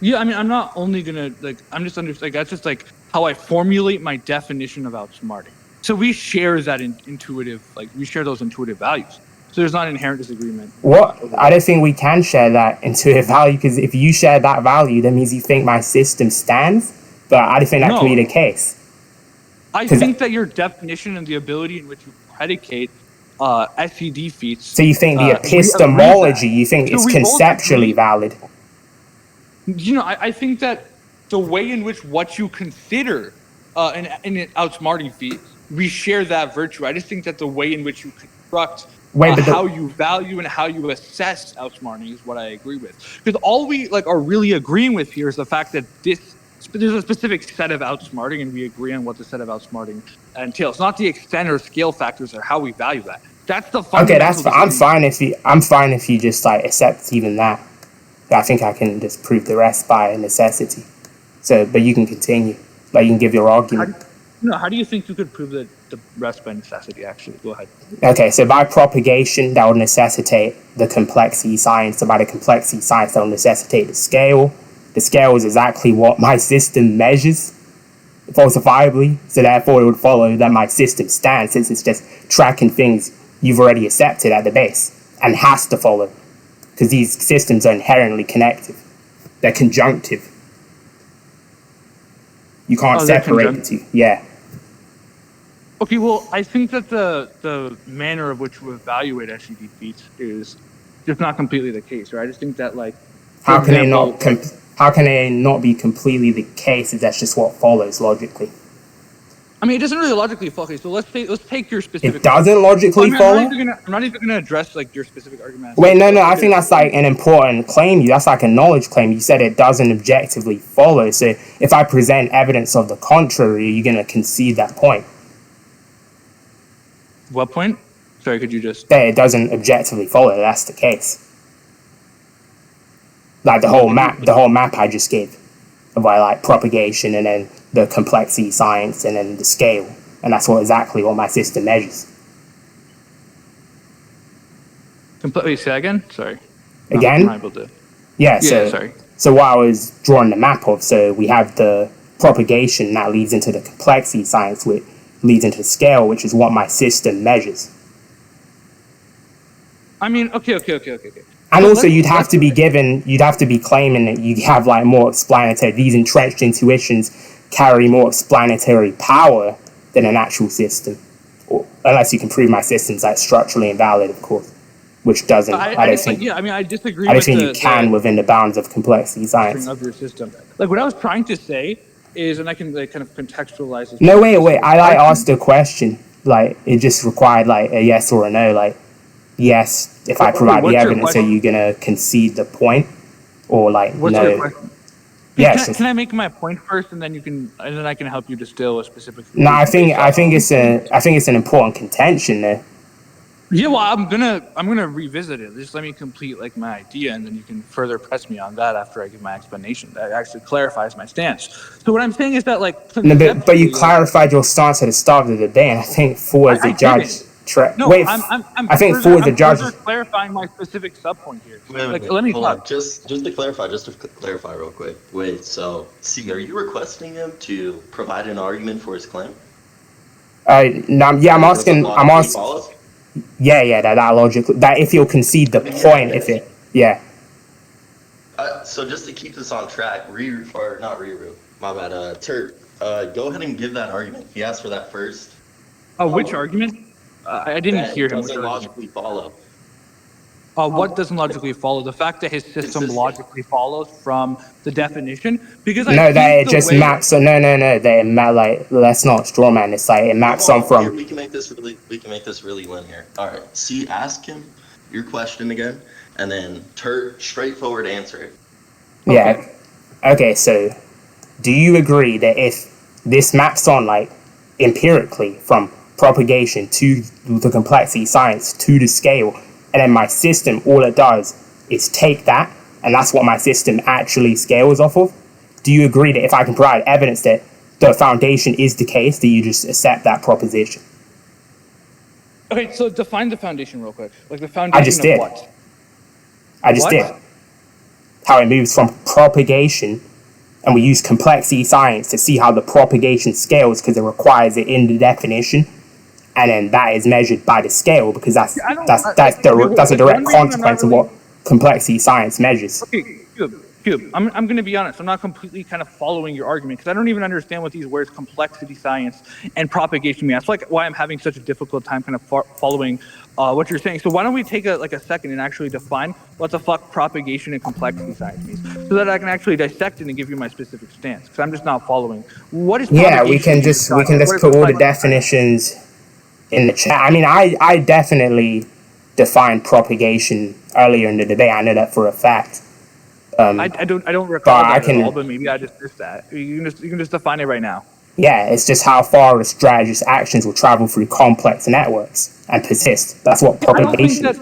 Yeah, I mean, I'm not only gonna I'm just that's just like how I formulate my definition of outsmarting. So we share that intuitive, we share those intuitive values. So there's not inherent disagreement. What? I don't think we can share that intuitive value, because if you share that value, that means you think my system stands. But I don't think that can be the case. I think that your definition and the ability in which you predicate SED feats. So you think the epistemology, you think it's conceptually valid? I think that the way in which what you consider an outsmarting feat, we share that virtue. I just think that the way in which you construct how you value and how you assess outsmarting is what I agree with. Because all we are really agreeing with here is the fact that there's a specific set of outsmarting, and we agree on what the set of outsmarting entails. Not the extent or scale factors or how we value that. That's the fundamental. Okay, I'm fine if you just accept even that. I think I can just prove the rest by necessity. So, but you can continue. You can give your argument. How do you think you could prove the rest by necessity, actually? Go ahead. Okay, so by propagation, that would necessitate the complexity science. So by the complexity science, that would necessitate the scale. The scale is exactly what my system measures falsifiably. So therefore, it would follow that my system stands, since it's just tracking things you've already accepted at the base, and has to follow. Because these systems are inherently connected. They're conjunctive. You can't separate the two. Yeah. Okay, well, I think that the manner of which we evaluate SED feats is just not completely the case, right? I just think that, how can it not be completely the case if that's just what follows logically? I mean, it doesn't really logically follow. So let's take your specific. It doesn't logically follow? I'm not even gonna address your specific argument. Wait, no. I think that's an important claim. That's a knowledge claim. You said it doesn't objectively follow. So if I present evidence of the contrary, you're gonna concede that point. What point? Sorry, could you just? That it doesn't objectively follow. That's the case. The whole map I just gave, by propagation and then the complexity science and then the scale, and that's exactly what my system measures. Completely say again? Sorry. Again? I'm not able to. Yeah. Sorry. So what I was drawing the map of, so we have the propagation that leads into the complexity science, which leads into the scale, which is what my system measures. I mean, okay. And also, you'd have to be claiming that you have more explanatory. These entrenched intuitions carry more explanatory power than an actual system, unless you can prove my system's structurally invalid, of course, which doesn't. I disagree. I don't think you can within the bounds of complexity science of your system. What I was trying to say is, and I can kind of contextualize this. No, wait. I asked a question. It just required a yes or a no. Yes, if I provide the evidence, are you gonna concede the point, or what's no? Your question? Yes. Can I make my point first, and then I can help you distill a specific. No, I think it's an important contention there. Yeah, well, I'm gonna revisit it. Just let me complete my idea, and then you can further press me on that after I give my explanation. That actually clarifies my stance. So what I'm saying is that no, but you clarified your stance at the start of the debate, and I think as the judge. I think for the judge. I'm clarifying my specific subpoint here. Wait, let me hold on. Just to clarify real quick. Wait, so are you requesting him to provide an argument for his claim? No, yeah, I'm asking. Yeah, that logically, that if you'll concede the point, yeah. So just to keep this on track, my bad, Tert, go ahead and give that argument. He asked for that first. Which argument? I didn't hear him. Doesn't logically follow. What doesn't logically follow? The fact that his system logically follows from the definition, because that it just maps. So no. Let's not straw man. It's it maps on from. Here, we can make this really linear. All right. See, ask him your question again, and then Tert straightforward answer it. Yeah. Okay. So, do you agree that if this maps on empirically from propagation to the complexity science to the scale, and then my system, all it does is take that, and that's what my system actually scales off of. Do you agree that if I can provide evidence that the foundation is the case, that you just accept that proposition? Okay, so define the foundation real quick. Like the foundation I just did. What? I just What? did. How it moves from propagation, and we use complexity science to see how the propagation scales because it requires it in the definition, and then that is measured by the scale because that's a direct consequence of what complexity science measures. Okay, Cube. I'm going to be honest. I'm not completely kind of following your argument because I don't even understand what these words complexity science and propagation mean. That's like why I'm having such a difficult time kind of following what you're saying. So why don't we take a second and actually define what the fuck propagation and complexity science means so that I can actually dissect it and give you my specific stance because I'm just not following. What is propagation? Yeah, we can just put all the definitions in the chat. I mean, I definitely defined propagation earlier in the debate. I know that for a fact. I don't recall that at all, but maybe I just missed that. You can just define it right now. Yeah, it's just how far a strategist's actions will travel through complex networks and persist. That's what propagation is.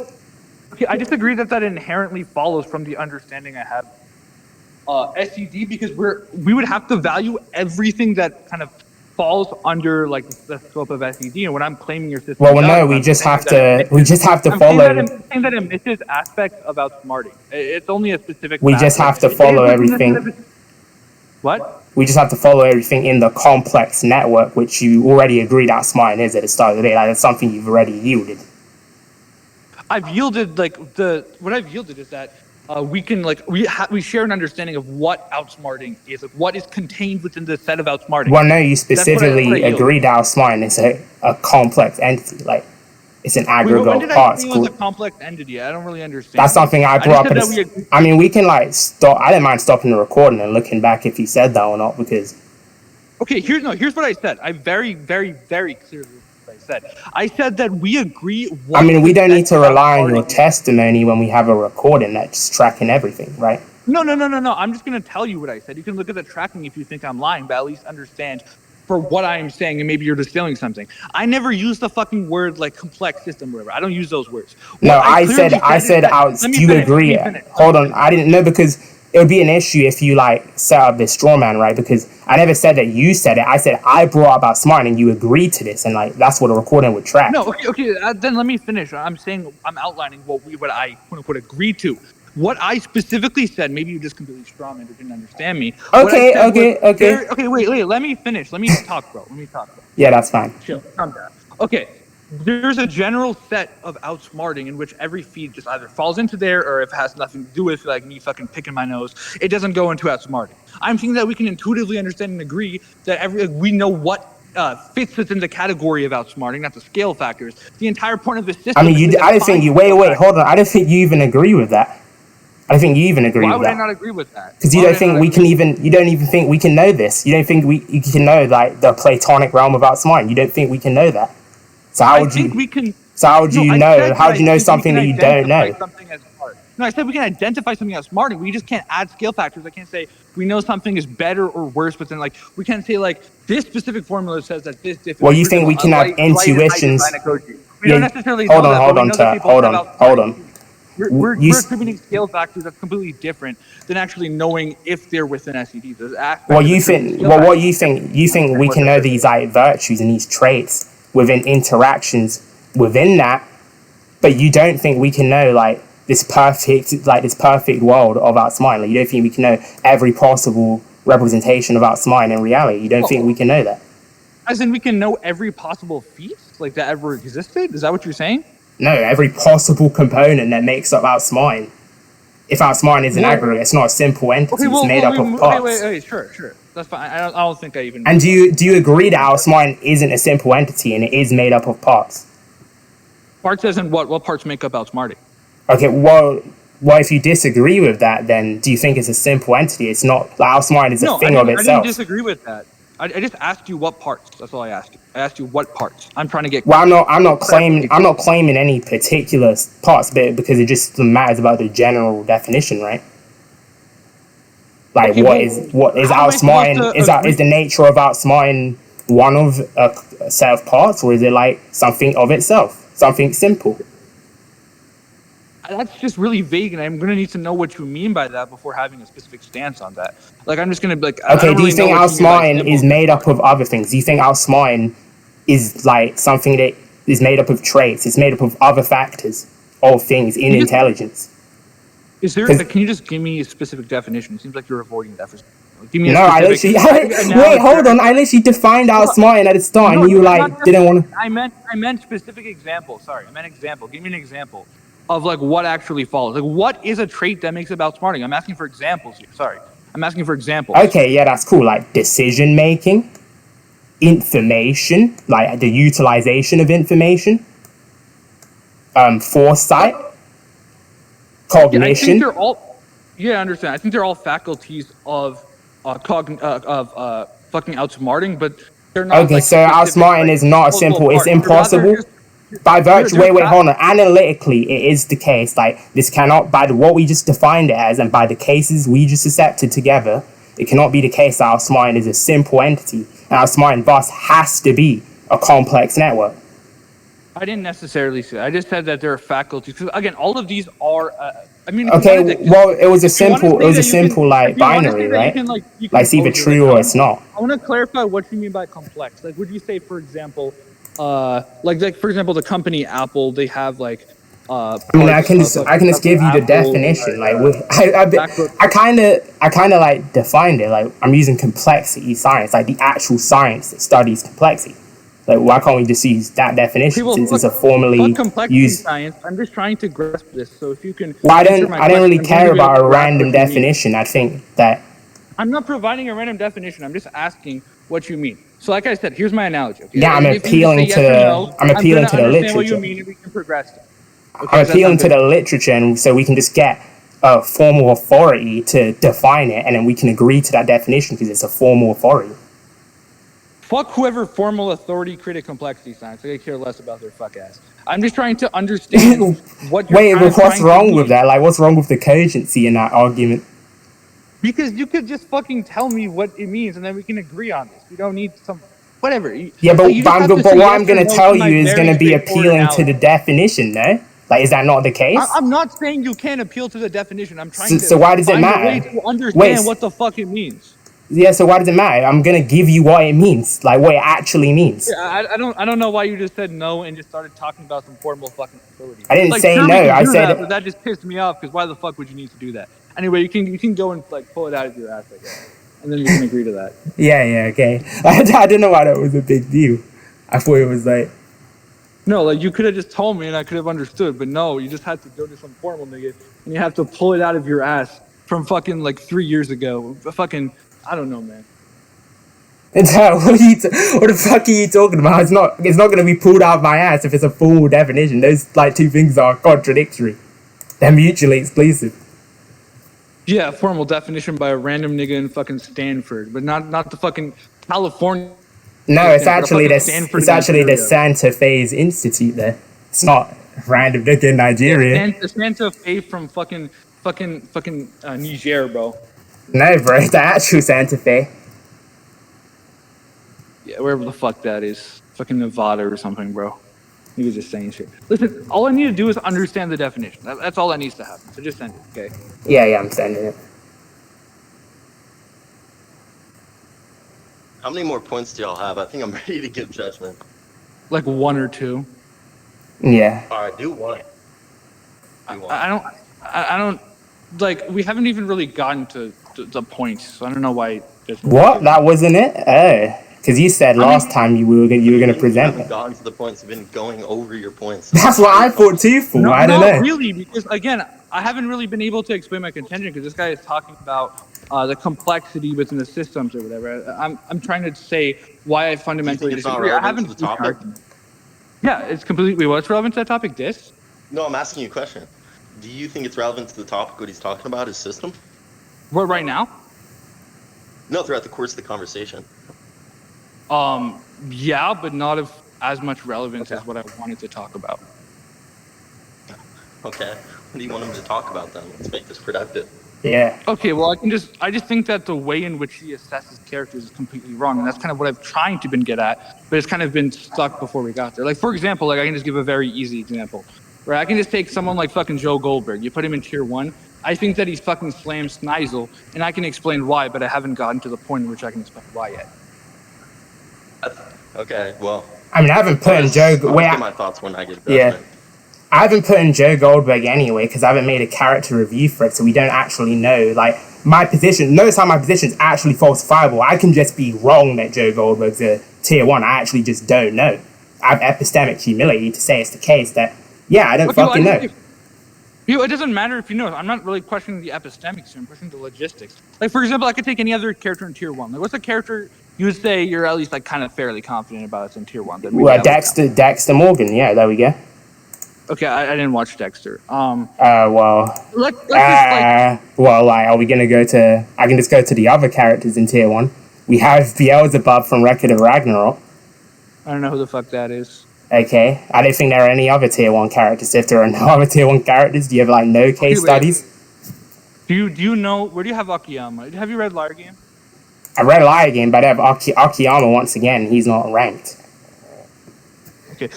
Okay, I disagree that inherently follows from the understanding I have SED because we would have to value everything that kind of falls under like the scope of SED, and when I'm claiming your system, well, no, we just have to follow. I'm saying that it misses aspects of outsmarting. It's only a specific. We just have to follow everything. What? We just have to follow everything in the complex network, which you already agreed outsmarting is at the start of the day. Like, that's something you've already yielded. I've yielded what I've yielded is that. We can we share an understanding of what outsmarting is, like what is contained within the set of outsmarting. Well, no, you specifically agreed that outsmarting is a complex entity, like it's an aggregate of parts. When did I say it was a complex entity? I don't really understand. That's something I brought up. I mean, we can stop. I didn't mind stopping the recording and looking back if you said that or not because. Okay, here's what I said. I very, very, very clearly. I said that we agree. I mean, we don't need to rely on your testimony when we have a recording that's tracking everything, right? No. I'm just going to tell you what I said. You can look at the tracking if you think I'm lying, but at least understand for what I'm saying, and maybe you're distilling something. I never use the fucking word like complex system or whatever. I don't use those words. No, I said, do you agree? Hold on, I didn't know because it would be an issue if you set up this straw man, right? Because I never said that you said it. I said I brought up outsmarting and you agreed to this, and that's what a recording would track. No, okay. Then let me finish. I'm outlining what I quote unquote agreed to. What I specifically said, maybe you just completely strawmanned or didn't understand me. Okay. Wait. Let me finish. Let me talk, bro. Yeah, that's fine. Chill. Calm down. Okay. There's a general set of outsmarting in which every feed just either falls into there or if it has nothing to do with me fucking picking my nose, it doesn't go into outsmarting. I'm thinking that we can intuitively understand and agree that we know what fits within the category of outsmarting, not the scale factors. The entire point of the system. I mean, I didn't think you. Wait, hold on. I didn't think you even agree with that. I think you even agree with that. Why would I not agree with that? Because you don't think we can even. You don't even think we can know this. You don't think you can know the Platonic realm of outsmarting. You don't think we can know that. So how would you know something that you don't know? No, I said we can identify something as smarting. We just can't add scale factors. I can't say we know something is better or worse, but then we can't say this specific formula says that this difference. Well, you think we can have intuitions? We don't necessarily hold on. We're attributing scale factors that's completely different than actually knowing if they're within SEDs. What you think? You think we can know these virtues and these traits within interactions within that, but you don't think we can know this perfect world of outsmarting. You don't think we can know every possible representation of outsmarting in reality. You don't think we can know that. As in, we can know every possible feat that ever existed. Is that what you're saying? No, every possible component that makes up outsmarting. If outsmarting is an aggregate, it's not a simple entity. It's made up of parts. Wait, sure. That's fine. I don't think I even. And do you agree that outsmarting isn't a simple entity and it is made up of parts? Parts as in what? What parts make up outsmarting? Okay, well, if you disagree with that, then do you think it's a simple entity? It's not. Outsmarting is a thing of itself. I didn't disagree with that. I just asked you what parts. That's all I asked you. I asked you what parts. I'm trying to get. Well, I'm not claiming any particular parts, but because it just matters about the general definition, right? What is outsmarting? Is the nature of outsmarting one of a set of parts, or is it like something of itself, something simple? That's just really vague, and I'm gonna need to know what you mean by that before having a specific stance on that. Like, I'm just gonna be like, I Okay, don't do you really know think what you mean by outsmarting simple is made up of other things? Do you think outsmarting is like something that is made up of traits? It's made up of other factors or things in intelligence? Is there? Can you just give me a specific definition? It seems like you're avoiding that. Give me a No, I specific. literally. Wait, hold on. I literally defined outsmarting at the start, and you like didn't want to. I meant specific example. Sorry, I meant example. Give me an example of like what actually follows. Like, what is a trait that makes it outsmarting? I'm asking for examples here. Sorry, I'm asking for examples. Okay, yeah, that's cool. Like decision making, information, like the utilization of information, foresight, cognition. I think they're all. Yeah, I understand. I think they're all faculties of fucking outsmarting, but they're not. Okay, like, so specific, outsmarting like, is not simple. It's parts. impossible. By virtue, wait, hold on. Analytically, it is the case. Like this cannot, by what we just defined it as, and by the cases we just accepted together, it cannot be the case that outsmarting is a simple entity, and outsmarting thus has to be a complex network. I didn't necessarily say that. I just said that there are faculties. Because again, all of these are. I mean, Okay, well, it was a simple, like binary, right? Like it's either true or it's not. I want to clarify what you mean by complex. Like, would you say, for example, like for example, the company Apple, they have like. I mean, I can just give you the definition. Like, I kind of like defined it. Like, I'm using complexity science, like the actual science that studies complexity. Like, why can't we just use that definition since it's a formally used science? I'm just trying to grasp this. So if you can. Well, I don't really care about a random definition. I think that. I'm not providing a random definition. I'm just asking what you mean. So, like I said, here's my analogy. Okay? Yeah, I'm appealing to the literature. What you mean, and we can progress. Okay, I'm appealing to the literature, and so we can just get a formal authority to define it, and then we can agree to that definition because it's a formal authority. Fuck whoever formal authority created complexity science. I care less about their fuck ass. I'm just trying to understand what you're Wait, but what's wrong with that? Like, what's wrong with the cogency in that argument? Because you could just fucking tell me what it means, and then we can agree on this. We don't need some whatever. Yeah, but what I'm going to tell you is going to be appealing to the definition, no? Like, is that not the case? I'm not saying you can't appeal to the definition. I'm trying to. So why does it matter? Find a way to understand what the fuck it means. Yeah, so why does it matter? I'm gonna give you what it means, like what it actually means. Yeah, I don't know why you just said no and just started talking about some formal fucking authority. I didn't say no. I said but that just pissed me off because why the fuck would you need to do that? Anyway, you can go and like pull it out of your ass, I guess, and then we can agree to that. Yeah, okay. I don't know why that was a big deal. I thought it was like. No, like you could have just told me and I could have understood, but no, you just had to go to some formal nigga and you have to pull it out of your ass from fucking like 3 years ago. Fucking. I don't know, man. What the fuck are you talking about? It's not going to be pulled out of my ass if it's a full definition. Those like two things are contradictory. They're mutually exclusive. Yeah, formal definition by a random nigga in fucking Stanford, but not the fucking California. No, it's actually the Santa Fe's Institute there. It's not random nigga in Nigeria. The Santa Fe from fucking Niger, bro. No, bro, the actual Santa Fe. Yeah, wherever the fuck that is. Fucking Nevada or something, bro. He was just saying shit. Listen, all I need to do is understand the definition. That's all that needs to happen. So just send it, okay? Yeah, I'm sending it. How many more points do y'all have? I think I'm ready to give judgment. Like 1 or 2. Yeah. All right, do one. I don't. Like, we haven't even really gotten to the points, so I don't know why. What? That wasn't it? Oh, because you said last time you were going to present it. We haven't gotten to the points. We've been going over your points. That's what I thought too. I don't know. Not really, because again, I haven't really been able to explain my contention because this guy is talking about the complexity within the systems or whatever. I'm trying to say why I fundamentally disagree. I haven't to the topic. Yeah, it's completely. What's relevant to that topic? This? No, I'm asking you a question. Do you think it's relevant to the topic what he's talking about, his system? What, right now? No, throughout the course of the conversation. Yeah, but not of as much relevance as what I wanted to talk about. Okay. What do you want him to talk about then? Let's make this productive. Yeah. Okay, well, I just think that the way in which he assesses characters is completely wrong, and that's kind of what I've trying to been get at, but it's kind of been stuck before we got there. Like, for example, like I can just give a very easy example, right? I can just take someone like fucking Joe Goldberg. You put him in tier 1. I think that he's fucking slammed Snizel, and I can explain why, but I haven't gotten to the point in which I can explain why yet. Okay, well. I mean, I haven't put in Joe. I'll get my thoughts when I get done. Yeah. I haven't put in Joe Goldberg anyway because I haven't made a character review for it, so we don't actually know. Like, my position, notice how my position is actually falsifiable. I can just be wrong that Joe Goldberg's a tier 1. I actually just don't know. I have epistemic humility to say it's the case that, yeah, I don't fucking know. It doesn't matter if you know. I'm not really questioning the epistemics. I'm questioning the logistics. Like, for example, I could take any other character in tier 1. Like, what's a character you would say you're at least like kind of fairly confident about it's in tier 1? Well, Dexter Morgan. Yeah, there we go. Okay, I didn't watch Dexter. Well, let's just like. Well, like, are we gonna go to? I can just go to the other characters in tier 1. We have Beelzebub from Record of Ragnarok. I don't know who the fuck that is. Okay, I don't think there are any other tier 1 characters. If there are no other tier 1 characters, do you have like no case studies? Do you know where do you have Akiyama? Have you read Liar Game? I read Liar Game, but I have Akiyama once again. He's not ranked. Okay.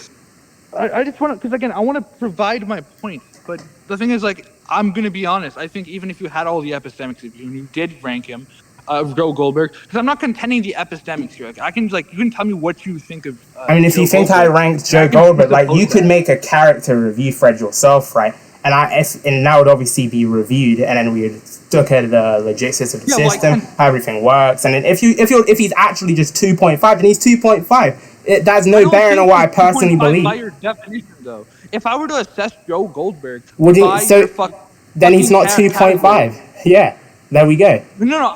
I just want to, because again, I want to provide my point, but the thing is, like, I'm going to be honest. I think even if you had all the epistemics of you and you did rank him, Joe Goldberg, because I'm not contending the epistemics here. Like, I can, like, you can tell me what you think of. I mean, if you think I ranked Joe Goldberg, like, you could make a character review thread yourself, right? And that would obviously be reviewed, and then we would look at the logistics of the system, how everything works, and then if he's actually just 2.5, then he's 2.5. That's no bearing on what I personally believe. By your definition, though, if I were to assess Joe Goldberg, then he's not 2.5. Yeah, there we go. No.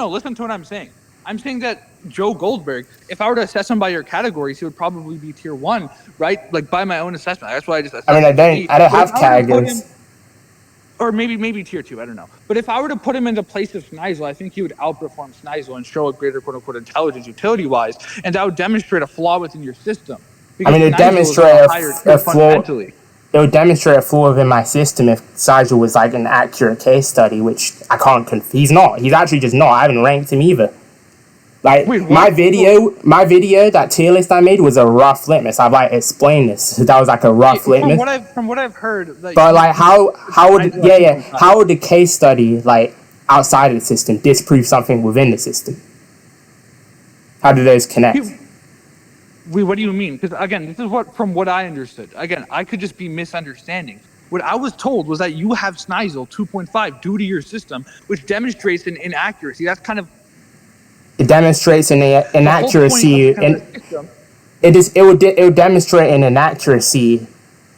Listen to what I'm saying. I'm saying that Joe Goldberg, if I were to assess him by your categories, he would probably be tier 1, right? Like by my own assessment. That's why I just. I mean, I don't have categories. Or maybe tier 2, I don't know. But if I were to put him into place of Snizel, I think he would outperform Snizel and show a greater quote-unquote intelligence utility-wise, and that would demonstrate a flaw within your system. I mean, it would demonstrate a flaw. It would demonstrate a flaw within my system if Snizel was like an accurate case study, which I can't. He's not. He's actually just not. I haven't ranked him either. Like, my video, that tier list I made was a rough litmus. I've like explained this. That was like a rough litmus. From what I've heard, but like how would the case study like outside of the system disprove something within the system? How do those connect? What do you mean? Because again, this is from what I understood. Again, I could just be misunderstanding. What I was told was that you have Snizel 2.5 due to your system, which demonstrates an inaccuracy. That's kind of. It demonstrates an inaccuracy, and it would demonstrate an inaccuracy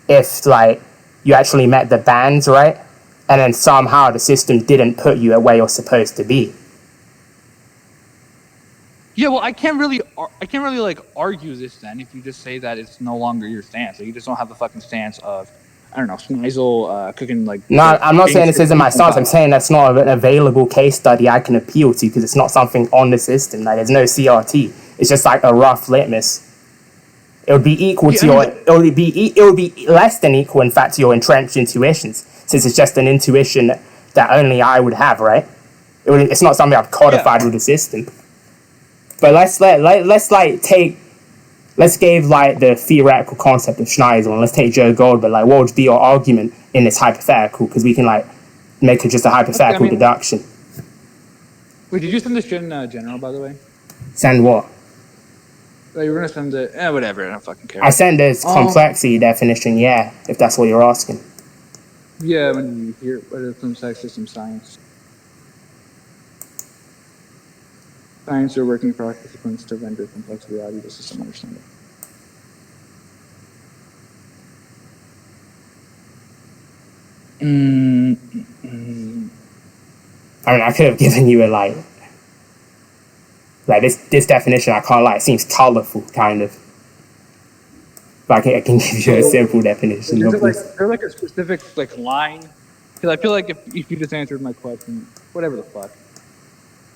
if like you actually met the bands, right? And then somehow the system didn't put you at where you're supposed to be. Yeah, well, I can't really like argue this then if you just say that it's no longer your stance. Like, you just don't have the fucking stance of. I don't know, Snizel cooking like. No, I'm not saying this isn't my stance. I'm saying that's not an available case study I can appeal to because it's not something on the system. Like, there's no CRT. It's just like a rough litmus. It would be equal to your. It would be less than equal, in fact, to your entrenched intuitions, since it's just an intuition that only I would have, right? It's not something I've codified with the system. But let's give like the theoretical concept of Snizel and let's take Joe Goldberg. Like, what would be your argument in this hypothetical? Because we can like make it just a hypothetical deduction. Wait, did you send this in general, by the way? Send what? Oh, you were gonna send it. Whatever. I don't fucking care. I sent this complexity definition. Yeah, if that's what you're asking. Yeah, when you hear complex system science. Science or working participants to render complex reality to system understanding. I mean, I could have given you a like this definition. I can't lie. It seems colorful, kind of. But I can give you a simple definition. Is there like a specific like line? Because I feel like if you just answered my question, whatever the fuck.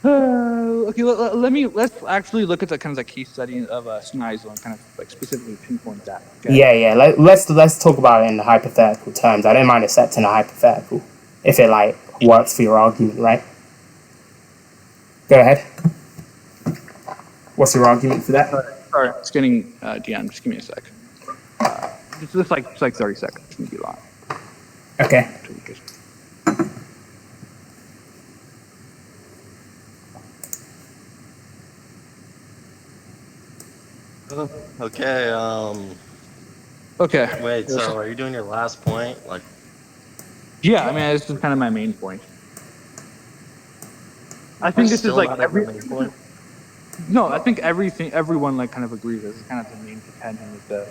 Okay, let's actually look at the kind of like case study of Snizel and kind of like specifically pinpoint that. Okay? Yeah. Let's talk about it in the hypothetical terms. I don't mind accepting a hypothetical if it like works for your argument, right? Go ahead. What's your argument for that? Sorry, it's getting DM. Just give me a sec. Just like 30 seconds. It's gonna be long. Okay. Okay. Okay. Wait. So, are you doing your last point? Like, Yeah, I mean, this is kind of my main point. I think this is still like not at your main point? No, I think everyone like kind of agrees. This is kind of the main contention with the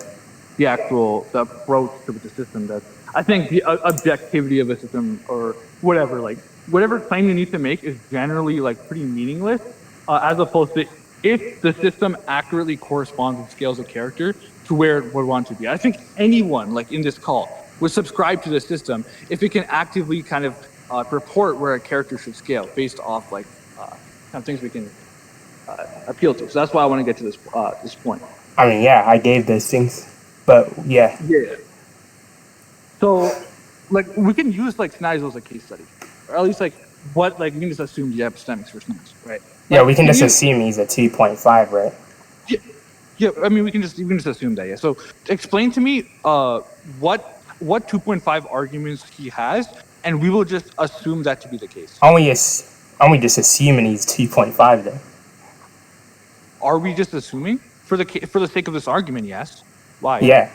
approach to the system. That I think the objectivity of a system or whatever claim you need to make is generally like pretty meaningless, as opposed to if the system accurately corresponds and scales a character to where it would want to be. I think anyone like in this call would subscribe to the system if it can actively kind of report where a character should scale based off like kind of things we can appeal to. So that's why I want to get to this point. I mean, yeah, I gave those things, but yeah. Yeah. So, like, we can use like scenarios as a case study, or at least like what like we can just assume the epistemics for scenarios, right? Yeah, Like, we can just assume he's a 2.5, right? Yeah. I mean, we can just assume that. Yeah. So, explain to me what 2.5 arguments he has, and we will just assume that to be the case. Aren't we just assuming he's 2.5 then? Are we just assuming for the sake of this argument? Yes. Why? Yeah.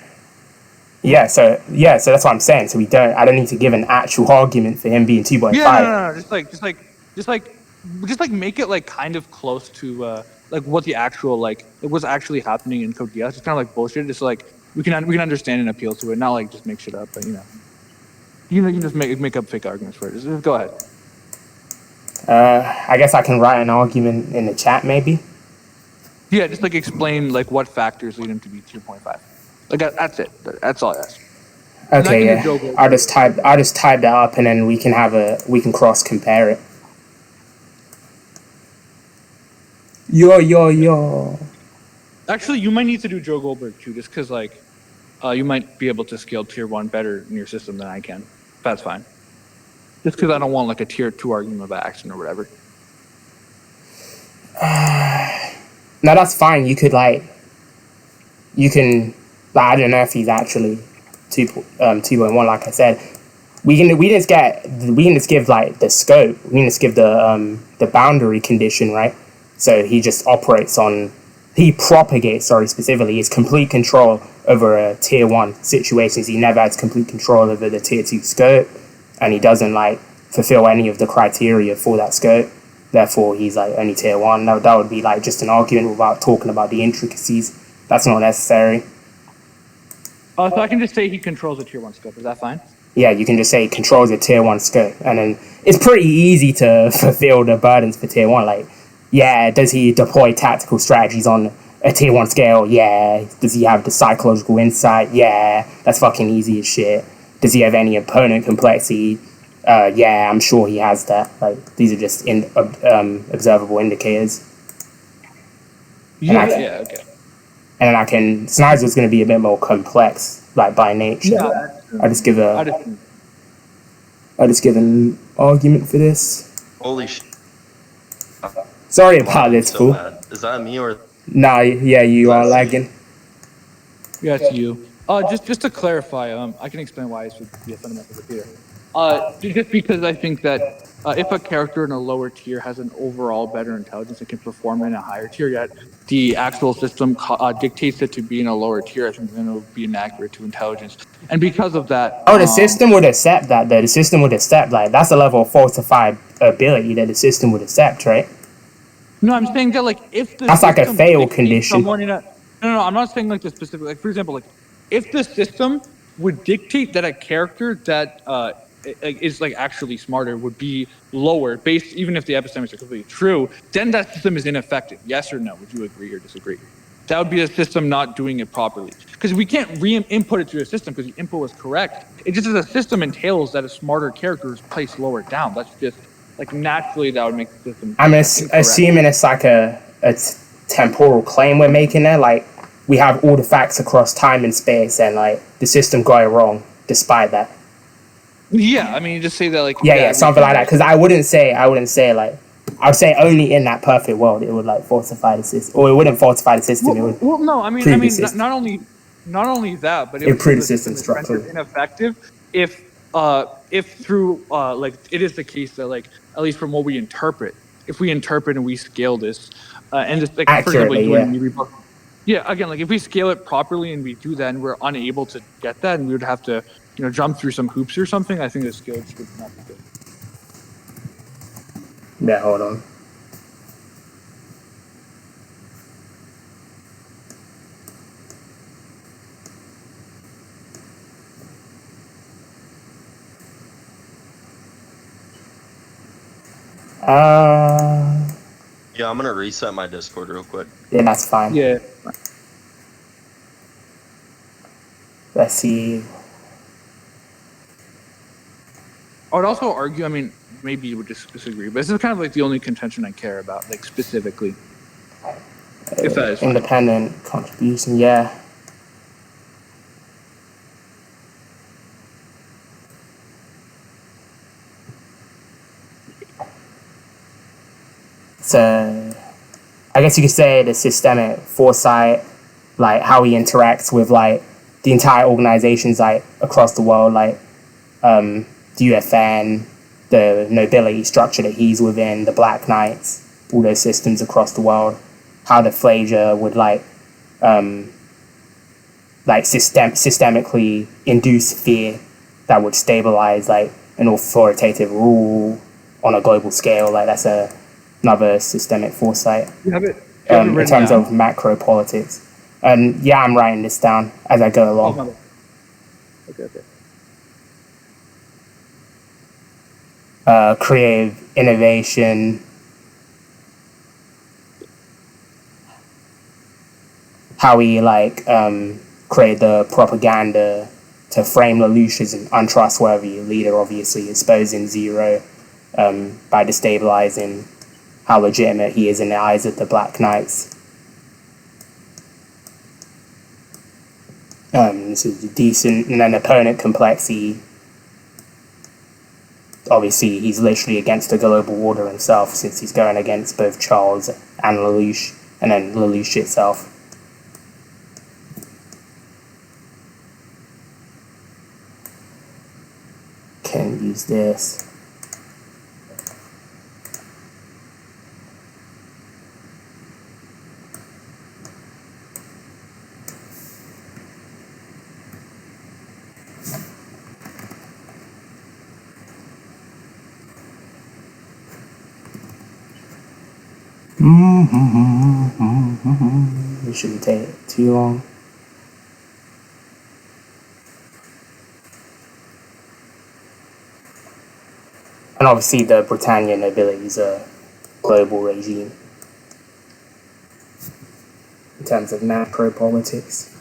So that's what I'm saying. So I don't need to give an actual argument for him being 2.5. Yeah, no. Just like make it like kind of close to like what the actual like what's actually happening in Code Geass. It's kind of like bullshit. Just like we can understand and appeal to it, not like just make shit up. But you can just make up fake arguments for it. Just go ahead. I guess I can write an argument in the chat, maybe. Yeah, just like explain like what factors lead him to be 2.5. Like that's it. That's all I ask. Okay, yeah. I'll just type that up, and then we can cross compare it. Yo. Actually, you might need to do Joe Goldberg too, just because like you might be able to scale tier 1 better in your system than I can. That's fine. Just because I don't want like a tier 2 argument about accident or whatever. No, that's fine. I don't know if he's actually 2.1. Like I said, we can just give like the scope. We can just give the boundary condition, right? So he propagates specifically his complete control over a tier 1 situations. He never has complete control over the tier 2 scope, and he doesn't like fulfill any of the criteria for that scope. Therefore, he's like only tier 1. That would be like just an argument without talking about the intricacies. That's not necessary. So I can just say he controls a tier 1 scope. Is that fine? Yeah, you can just say he controls a tier 1 scope, and then it's pretty easy to fulfill the burdens for tier 1. Like, yeah, does he deploy tactical strategies on a tier 1 scale? Yeah. Does he have the psychological insight? Yeah. That's fucking easy as shit. Does he have any opponent complexity? Yeah, I'm sure he has that. Like, these are just observable indicators. Okay. And then Snides was going to be a bit more complex, like by nature. Yeah, I just give an argument for this. Holy shit. Sorry about this, fool. Is that me or? Nah, yeah, you are lagging. Yeah, it's you. Just to clarify, I can explain why it should be a fundamental repeater. Just because I think that if a character in a lower tier has an overall better intelligence and can perform in a higher tier, yet the actual system dictates it to be in a lower tier, I think then it would be inaccurate to intelligence. And because of that... the system would accept that, though. The system would accept, like, that's a level of falsified ability that the system would accept, right? No, I'm saying that, like, if the that's like a fail condition. No, I'm not saying, like, the specific... Like, for example, like, if the system would dictate that a character that is like actually smarter would be lower based, even if the epistemics are completely true, then that system is ineffective. Yes or no? Would you agree or disagree? That would be a system not doing it properly, because we can't re-input it to a system because the input was correct. It just as a system entails that a smarter character is placed lower down. That's just like naturally that would make the system. I'm assuming it's like a temporal claim we're making there, like we have all the facts across time and space, and like the system got it wrong despite that. Yeah, I mean, just say that like Yeah, we something can, like that. Because I wouldn't say like, I would say only in that perfect world it would like falsify the system, or it wouldn't falsify the system. It would well, no, prove the not, system. not only that, but it It would would show prove the the system system is rendered structurally. ineffective if through like it is the case that like at least from what we interpret, if we interpret and we scale this, and just like for example, like Accurately, you and yeah. me, we both, yeah, again, like if we scale it properly and we do that and we're unable to get that and we would have to jump through some hoops or something, I think the scale just would not be good. Yeah, hold on. Uh, Yeah, I'm gonna reset my Discord real quick. yeah, that's fine. Yeah. Let's see. I would also argue, I mean, maybe you would disagree, but this is kind of like the only contention I care about, like specifically. If that is fine. Independent contribution, yeah. So, I guess you could say the systemic foresight, like how he interacts with like the entire organizations like across the world, like the UFN, the nobility structure that he's within, the Black Knights, all those systems across the world, how the Fraser would systemically induce fear that would stabilize like an authoritative rule on a global scale. Like that's another systemic foresight. You have it In written terms down? of macro politics. Yeah, I'm writing this down as I go along. Oh, okay. Creative innovation, how he created the propaganda to frame Lelouch as an untrustworthy leader, obviously exposing Zero by destabilizing how legitimate he is in the eyes of the Black Knights. This is decent, and then opponent complexity. Obviously, he's literally against the global order himself, since he's going against both Charles and Lelouch, and then Lelouch itself. Can use this. It shouldn't take too long. And obviously the Britannia nobility is a global regime in terms of macro politics.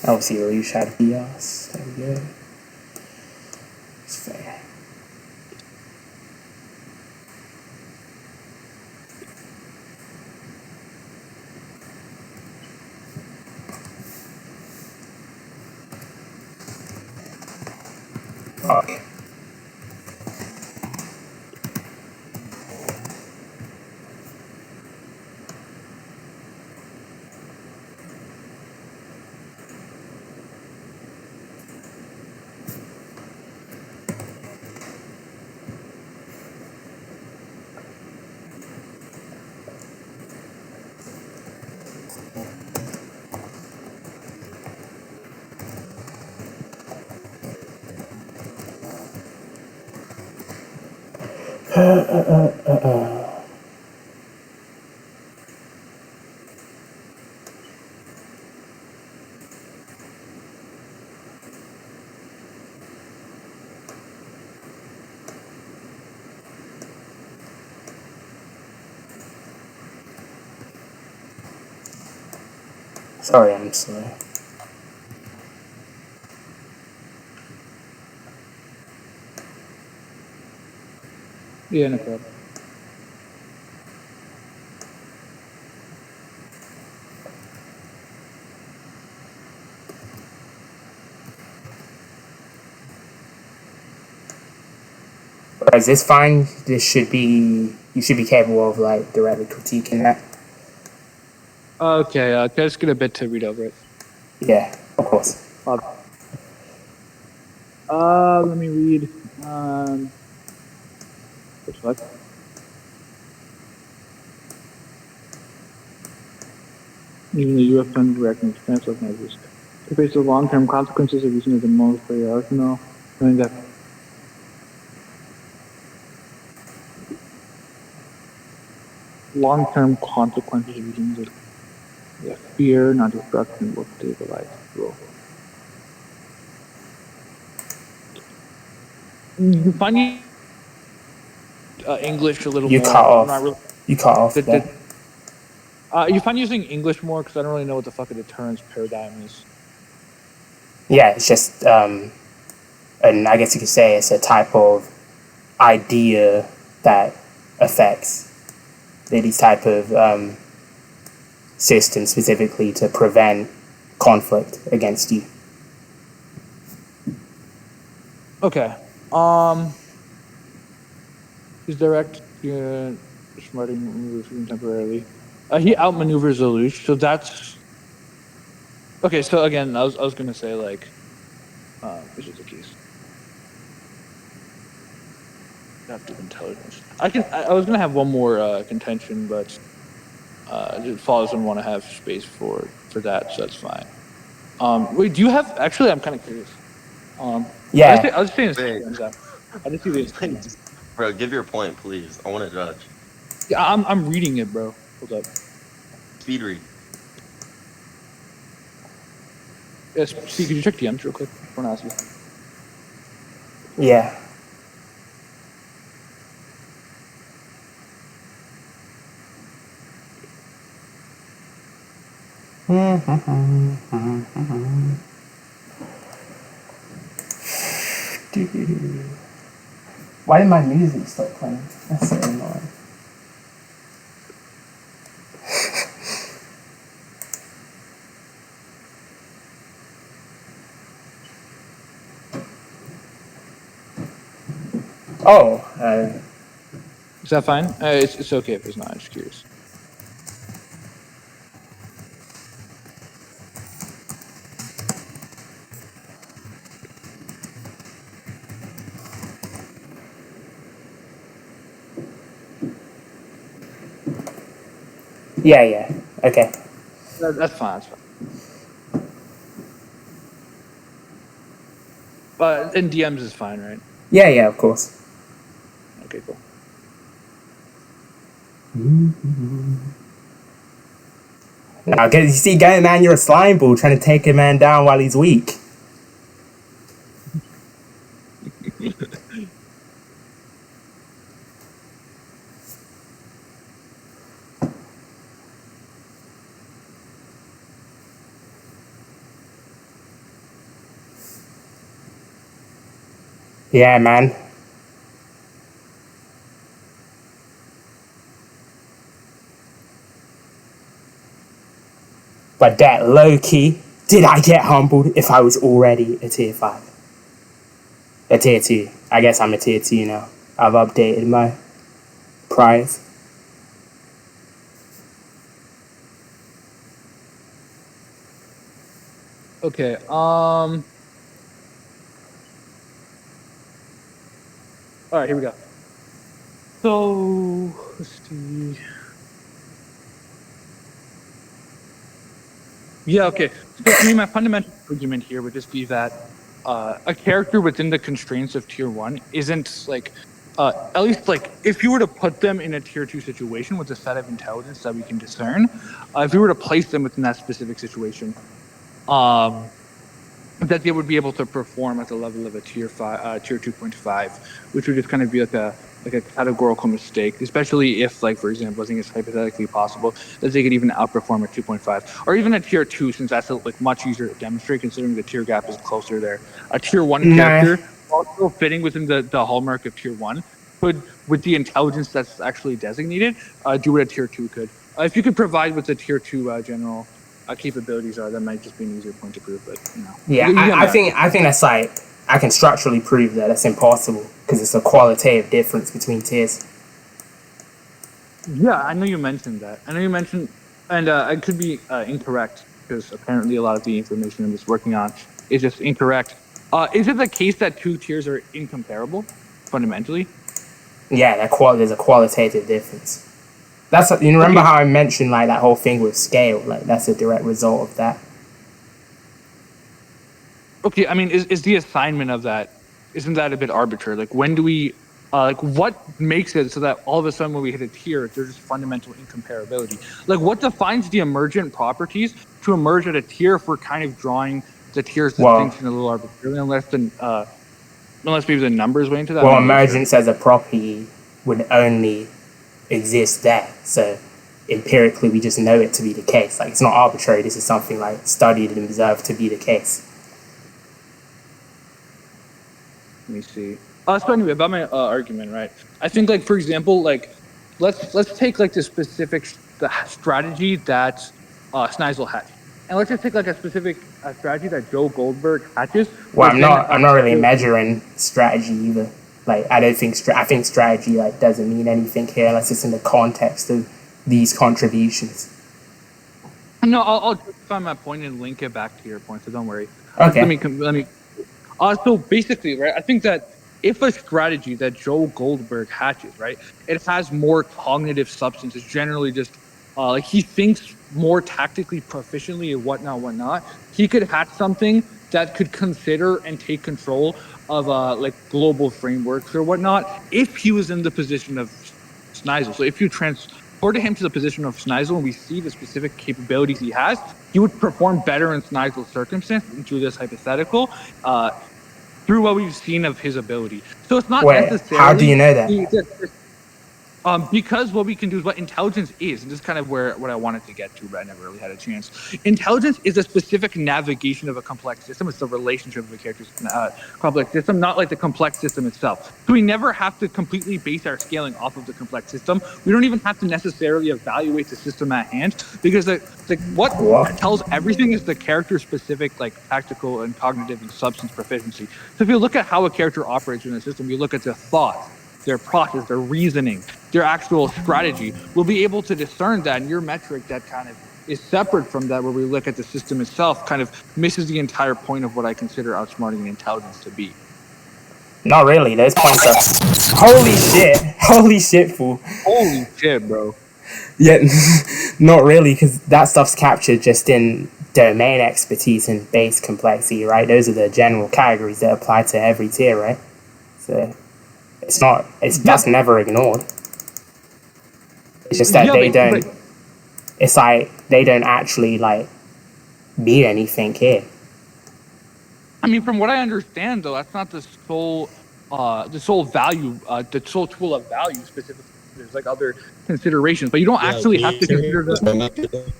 Obviously Lelouch had chaos. There we go. It's fair. Okay. Sorry, I'm slow. Yeah, no problem. Is this fine? You should be capable of like directly critiquing that. Okay, can I just get a bit to read over it? Yeah, of course. Let me read. Which one? Even the U.S. Fund directing defensive measures to face the long-term consequences of using the military arsenal, knowing that long-term consequences of using the fear, not destruction, will stabilize people. You find English a little You more. cut off. Not really. You cut off there. You find using English more because I don't really know what the fuck a deterrence paradigm is. Yeah, it's just and I guess you could say it's a type of idea that affects these type of systems specifically to prevent conflict against you. Okay. He's direct. Smarting moves temporarily. He outmaneuvers the Lelouch, so that's okay. So again, I was gonna say like, which is the case. Adaptive intelligence. I was gonna have one more contention, but Fall doesn't want to have space for that, so that's fine. Wait, do you have? Actually, I'm kind of curious. Yeah. I was saying this. Wait. I just see this. Bro, give your point, please. I want to judge. Yeah, I'm reading it, bro. Hold up. Speed read. Yes, see, could you check DMs real quick? I want to ask you. Yeah. Why did my music stop playing? That's so annoying. Oh. Is that fine? It's okay if it's not. I'm just curious. Yeah. Okay. That's fine. That's fine. But in DMs is fine, right? Yeah, of course. Okay, cool. Now, you see, going, man, you're a slime ball trying to take a man down while he's weak. Yeah, man. But that low key, did I get humbled if I was already a tier 5? A tier 2. I guess I'm a tier 2 now. I've updated my prize. Okay. All right, here we go. So let's see. Yeah. Okay. So I mean, my fundamental argument here would just be that a character within the constraints of tier 1 isn't like. At least, like, if you were to put them in a tier 2 situation with a set of intelligence that we can discern, if we were to place them within that specific situation, that they would be able to perform at the level of a tier 2.5, which would just kind of be like a categorical mistake, especially if, like, for example, I think it's hypothetically possible that they could even outperform a 2.5 or even a tier 2, since that's like much easier to demonstrate considering the tier gap is closer there. A tier 1 character also fitting within the hallmark of tier 1 could, with the intelligence that's actually designated, do what a tier 2 could. If you could provide what the tier 2 general capabilities are, that might just be an easier point to prove. But yeah, I think that's like, I can structurally prove that that's impossible because it's a qualitative difference between tiers. Yeah, I know you mentioned that. And I could be incorrect because apparently a lot of the information I'm just working on is just incorrect. Is it the case that 2 tiers are incomparable fundamentally? Yeah, there's a qualitative difference. That's, you remember how I mentioned like that whole thing with scale? Like that's a direct result of that. Okay, I mean, is the assignment of that, isn't that a bit arbitrary? Like, when do we, like, what makes it so that all of a sudden when we hit a tier, there's just fundamental incomparability? Like, what defines the emergent properties to emerge at a tier if we're kind of drawing the tier's distinction a little arbitrarily, unless maybe the numbers way into that? Well, emergence as a property would only exist there. So empirically, we just know it to be the case. Like, it's not arbitrary. This is something like studied and observed to be the case. Let me see. So anyway, about my argument, right? I think, like, for example, like, let's take like the specific strategy that Sneisel hatched, and let's just take like a specific strategy that Joe Goldberg hatches. Well, I'm not really measuring strategy either. Like, I think strategy like doesn't mean anything here unless it's in the context of these contributions. No, I'll justify my point and link it back to your point, so don't worry. Okay. Let me. So basically, right, I think that if a strategy that Joe Goldberg hatches, right, it has more cognitive substance. It's generally just like he thinks more tactically proficiently and whatnot. He could hatch something that could consider and take control of like global frameworks or whatnot if he was in the position of Sneisel. So if you transported him to the position of Sneisel and we see the specific capabilities he has, he would perform better in Sneisel circumstance into this hypothetical through what we've seen of his ability. So it's not necessarily... How do you know that? Because what we can do is what intelligence is, and this is kind of what I wanted to get to, but I never really had a chance. Intelligence is a specific navigation of a complex system. It's the relationship of a character's complex system, not like the complex system itself. So we never have to completely base our scaling off of the complex system. We don't even have to necessarily evaluate the system at hand, because what tells everything is the character-specific, like, tactical and cognitive and substance proficiency. So if you look at how a character operates in a system, you look at their thoughts, their process, their reasoning, their actual strategy, we'll be able to discern that. And your metric that kind of is separate from that, where we look at the system itself, kind of misses the entire point of what I consider outsmarting intelligence to be. Not really. Those points are... Holy shit, fool. Holy shit, bro. Yeah, not really, because that stuff's captured just in domain expertise and base complexity, right? Those are the general categories that apply to every tier, right? So... that's never ignored. It's just that it's like they don't actually like mean anything here. I mean, from what I understand, though, that's not the sole value, the sole tool of value specifically. There's like other considerations, but you don't actually have to consider the...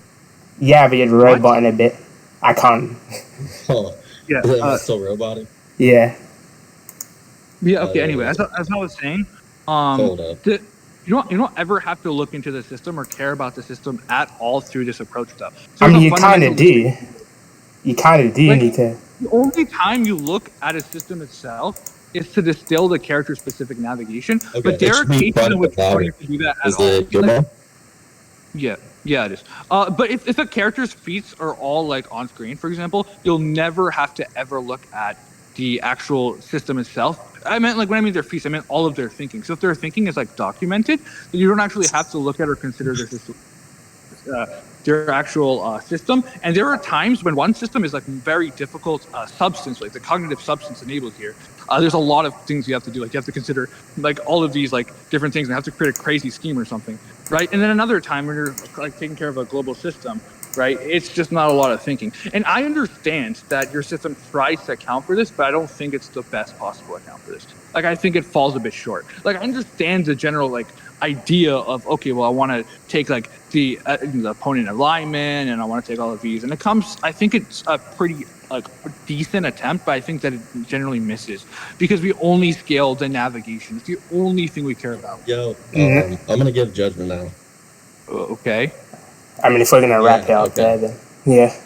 Yeah, but you're roboting a bit. I can't. Oh, yeah. So robotic. Yeah. Yeah. Okay. Anyway, as I was saying, you don't ever have to look into the system or care about the system at all through this approach stuff. So I mean, you kind of do. You kind of do need to. The only time you look at a system itself is to distill the character-specific navigation. Okay, but there are cases in which you don't have to do that at all. Yeah, it is. But if a character's feats are all like on screen, for example, you'll never have to ever look at the actual system itself. I meant, like, when I mean their feats, I meant all of their thinking. So if their thinking is like documented, then you don't actually have to look at or consider their system, their actual system. And there are times when one system is like very difficult substance, like the cognitive substance enabled here. There's a lot of things you have to do. Like, you have to consider like all of these like different things and have to create a crazy scheme or something, right? And then another time when you're like taking care of a global system, right? It's just not a lot of thinking. And I understand that your system tries to account for this, but I don't think it's the best possible account for this. Like, I think it falls a bit short. Like, I understand the general like idea of, okay, well, I want to take like the opponent alignment and I want to take all of these. And it comes, I think it's a pretty like a decent attempt, but I think that it generally misses because we only scale the navigation. It's the only thing we care about. Yo, I'm gonna give judgment now. Okay. I mean, if we're gonna wrap it up okay. there, then yeah.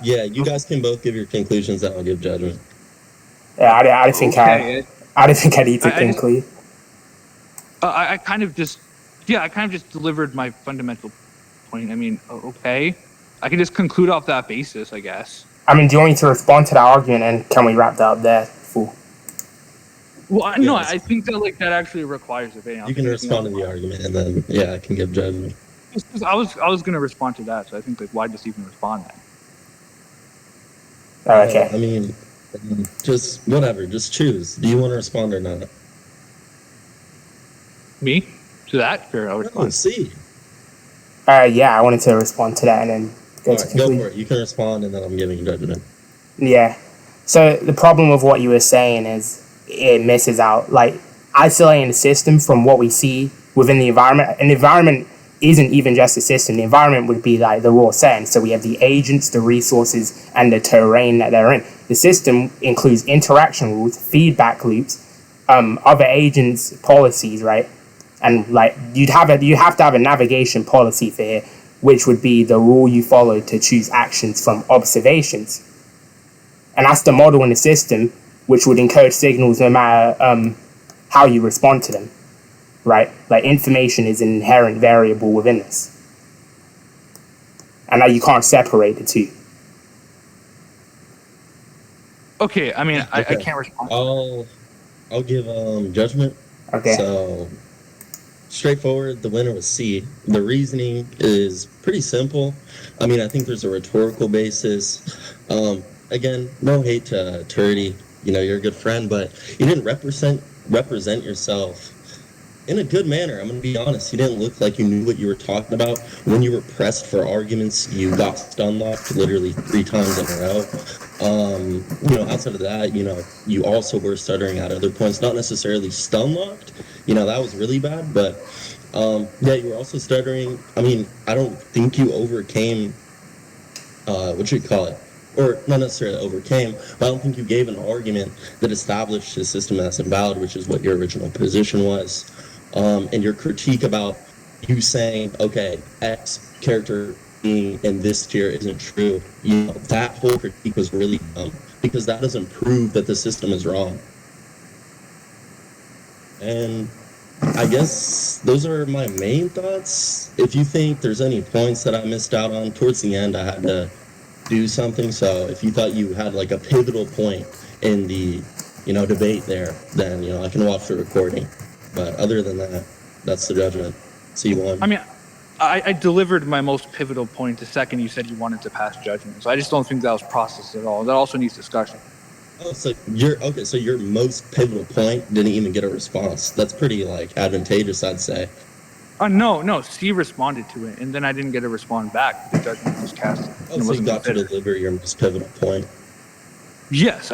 Yeah, you guys can both give your conclusions, and I'll give judgment. Yeah, I don't think Okay. I don't think I need to conclude. I kind of just delivered my fundamental point. I mean, okay, I can just conclude off that basis, I guess. I mean, do you want me to respond to that argument, and can we wrap that up there? Full. Well, no, I think that like that actually requires a video. You can respond to the argument, and then I can give judgment. I was gonna respond to that, so I think like why just even respond then? Oh, okay. I mean, just whatever. Just choose. Do you want to respond or not? Me? To that? Sure, I'll respond. See. Yeah, I wanted to respond to that and then go to conclusion. Go for it. You can respond, and then I'm giving judgment. Yeah. So the problem with what you were saying is it misses out, like, isolating the system from what we see within the environment. And the environment isn't even just a system. The environment would be like the raw setting. So we have the agents, the resources, and the terrain that they're in. The system includes interaction rules, feedback loops, other agents' policies, right? And like you have to have a navigation policy for here, which would be the rule you follow to choose actions from observations. And that's the model in the system, which would encode signals no matter how you respond to them, right? Like information is an inherent variable within this. And now you can't separate the two. Okay, I mean, I can't respond. I'll give judgment. Okay. So straightforward, the winner was C. The reasoning is pretty simple. I mean, I think there's a rhetorical basis. Again, no hate to Terty. You know, you're a good friend, but you didn't represent yourself in a good manner. I'm going to be honest. You didn't look like you knew what you were talking about. When you were pressed for arguments, you got stun-locked literally 3 times in a row. You know, outside of that, you know, you also were stuttering at other points. Not necessarily stun-locked. You know, that was really bad. But, yeah, you were also stuttering. I mean, I don't think you overcame, what you call it? Or not necessarily overcame, but I don't think you gave an argument that established the system as invalid, which is what your original position was. And your critique about you saying, okay, X character being in this tier isn't true, you know, that whole critique was really dumb, because that doesn't prove that the system is wrong. And I guess those are my main thoughts. If you think there's any points that I missed out on, towards the end I had to do something, so if you thought you had like a pivotal point in the, you know, debate there, then, you know, I can watch the recording. But other than that, that's the judgment. C1. I mean, I delivered my most pivotal point the second you said you wanted to pass judgment, so I just don't think that was processed at all. That also needs discussion. Oh, so your most pivotal point didn't even get a response. That's pretty like advantageous, I'd say. No, C responded to it, and then I didn't get a response back. The judgment was cast. Oh, so you got to deliver your most pivotal point. Yes,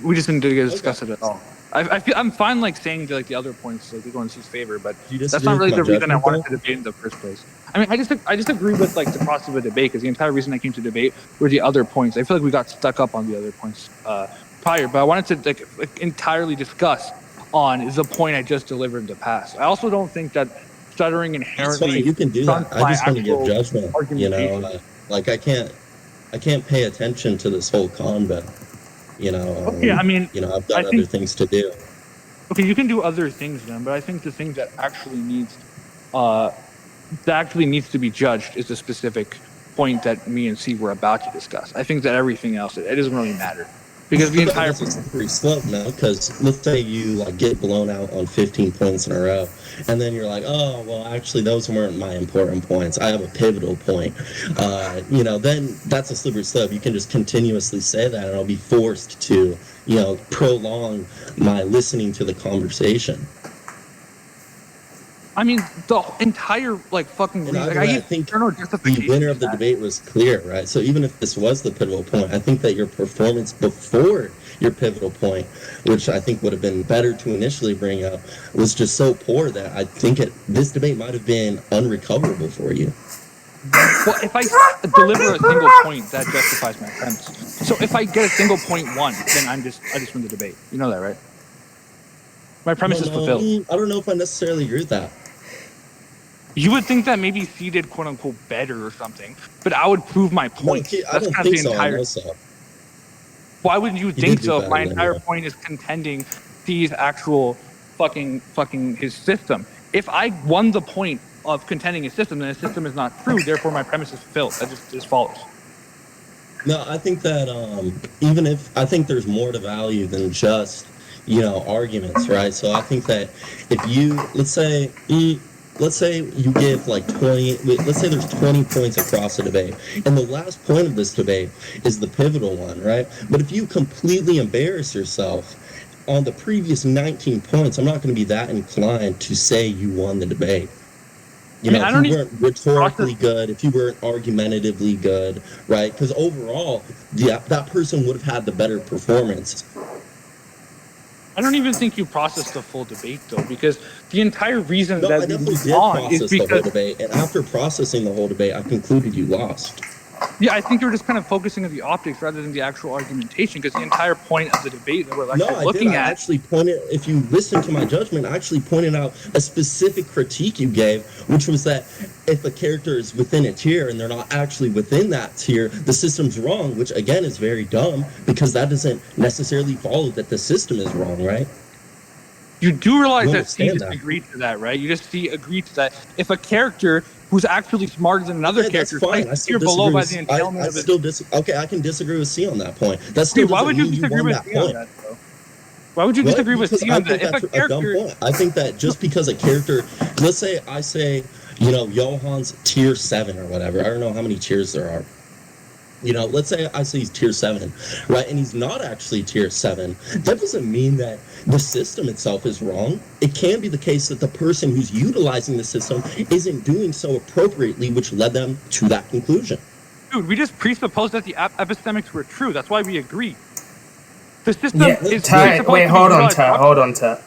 we just didn't discuss it at all. I'm fine like saying like the other points like they go in C's favor, but that's not really the reason I wanted to debate in the first place. I mean, I just agree with like the process of a debate, because the entire reason I came to debate were the other points. I feel like we got stuck up on the other points prior, but I wanted to like entirely discuss on the point I just delivered in the past. I also don't think that stuttering inherently. You can do that. I just want to give judgment. You know, like I can't pay attention to this whole convo. You know. Okay, I mean, you know, I've got other things to do. Okay, you can do other things then, but I think the thing that actually needs to be judged is the specific point that me and C were about to discuss. I think that everything else, it doesn't really matter. Because the entire pretty slow now. Because let's say you like get blown out on 15 points in a row, and then you're like, oh well, actually those weren't my important points. I have a pivotal point. You know, then that's a slippery slope. You can just continuously say that, and I'll be forced to, you know, prolong my listening to the conversation. I mean, the entire like fucking. I think the winner of the debate was clear, right? So even if this was the pivotal point, I think that your performance before your pivotal point, which I think would have been better to initially bring up, was just so poor that I think this debate might have been unrecoverable for you. Well, if I deliver a single point, that justifies my premise. So if I get a single point one, then I just win the debate. You know that, right? My premise is fulfilled. I don't know if I necessarily agree with that. You would think that maybe C did quote unquote better or something, but I would prove my point. No, I don't think so. I know so. Why wouldn't you He think did do so? If better my than entire you. point is contending C's actual fucking his system. If I won the point of contending his system, then his system is not true. Therefore, my premise is fulfilled. That just follows. No, I think that I think there's more to value than just arguments, right? So I think that if you let's say you give like 20, let's say there's 20 points across the debate, and the last point of this debate is the pivotal one, right? But if you completely embarrass yourself on the previous 19 points, I'm not going to be that inclined to say you won the debate. If you weren't rhetorically good, if you weren't argumentatively good, right? Because overall, that person would have had the better performance. I don't even think you processed the full debate, though, because the entire reason No, that I we definitely moved did on is process the whole because debate, and after processing the whole debate, I concluded you lost. yeah, I think you're just kind of focusing on the optics rather than the actual argumentation, because the entire point of the debate that we're actually looking at. I actually pointed, if you listen to my judgment, I actually pointed out a specific critique you gave, which was that if a character is within a tier and they're not actually within that tier, the system's wrong, which again is very dumb because that doesn't necessarily follow that the system is wrong, right? You do realize that C just agreed to that, right? You just agreed to that. If a character who's actually smarter than another character, you're below by the entailment of it. Okay, I can disagree with C on that point. That's still why would you disagree with C on that, though? Why would you disagree with C on that? If a dumb point. I think that just because a character, let's say I say, Johan's tier 7 or whatever. I don't know how many tiers there are. Let's say I say he's tier 7, right? And he's not actually tier 7. That doesn't mean that the system itself is wrong. It can be the case that the person who's utilizing the system isn't doing so appropriately, which led them to that conclusion. Dude, we just presupposed that the epistemics were true. That's why we agree. The system is wait, hold on, Tert.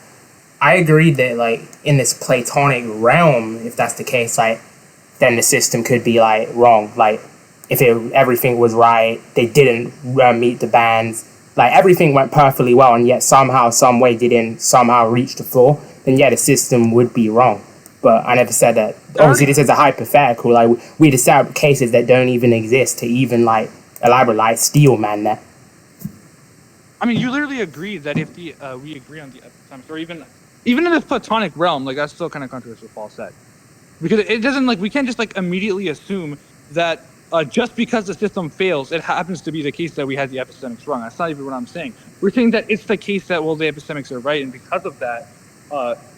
I agree that, like, in this Platonic realm, if that's the case, like, then the system could be, like, wrong. Like, if everything was right, they didn't meet the bands, like everything went perfectly well, and yet somehow, some way, didn't somehow reach the floor, then yeah, the system would be wrong. But I never said that. Obviously, this is a hypothetical. Like, we decide cases that don't even exist to even like elaborate, like steel man that. I mean, you literally agree that if we agree on the epistemics, or even in the Platonic realm, like that's still kind of controversial what Paul said, because it doesn't we can't just immediately assume that. Just because the system fails, it happens to be the case that we had the epistemics wrong. That's not even what I'm saying. We're saying that it's the case that, well, the epistemics are right, and because of that,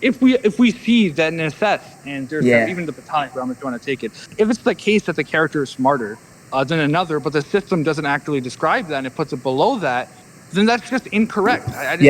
if we see that in assess, and there's even the Platonic realm, if you want to take it, if it's the case that the character is smarter than another, but the system doesn't actually describe that and it puts it below that, then that's just incorrect. I agree.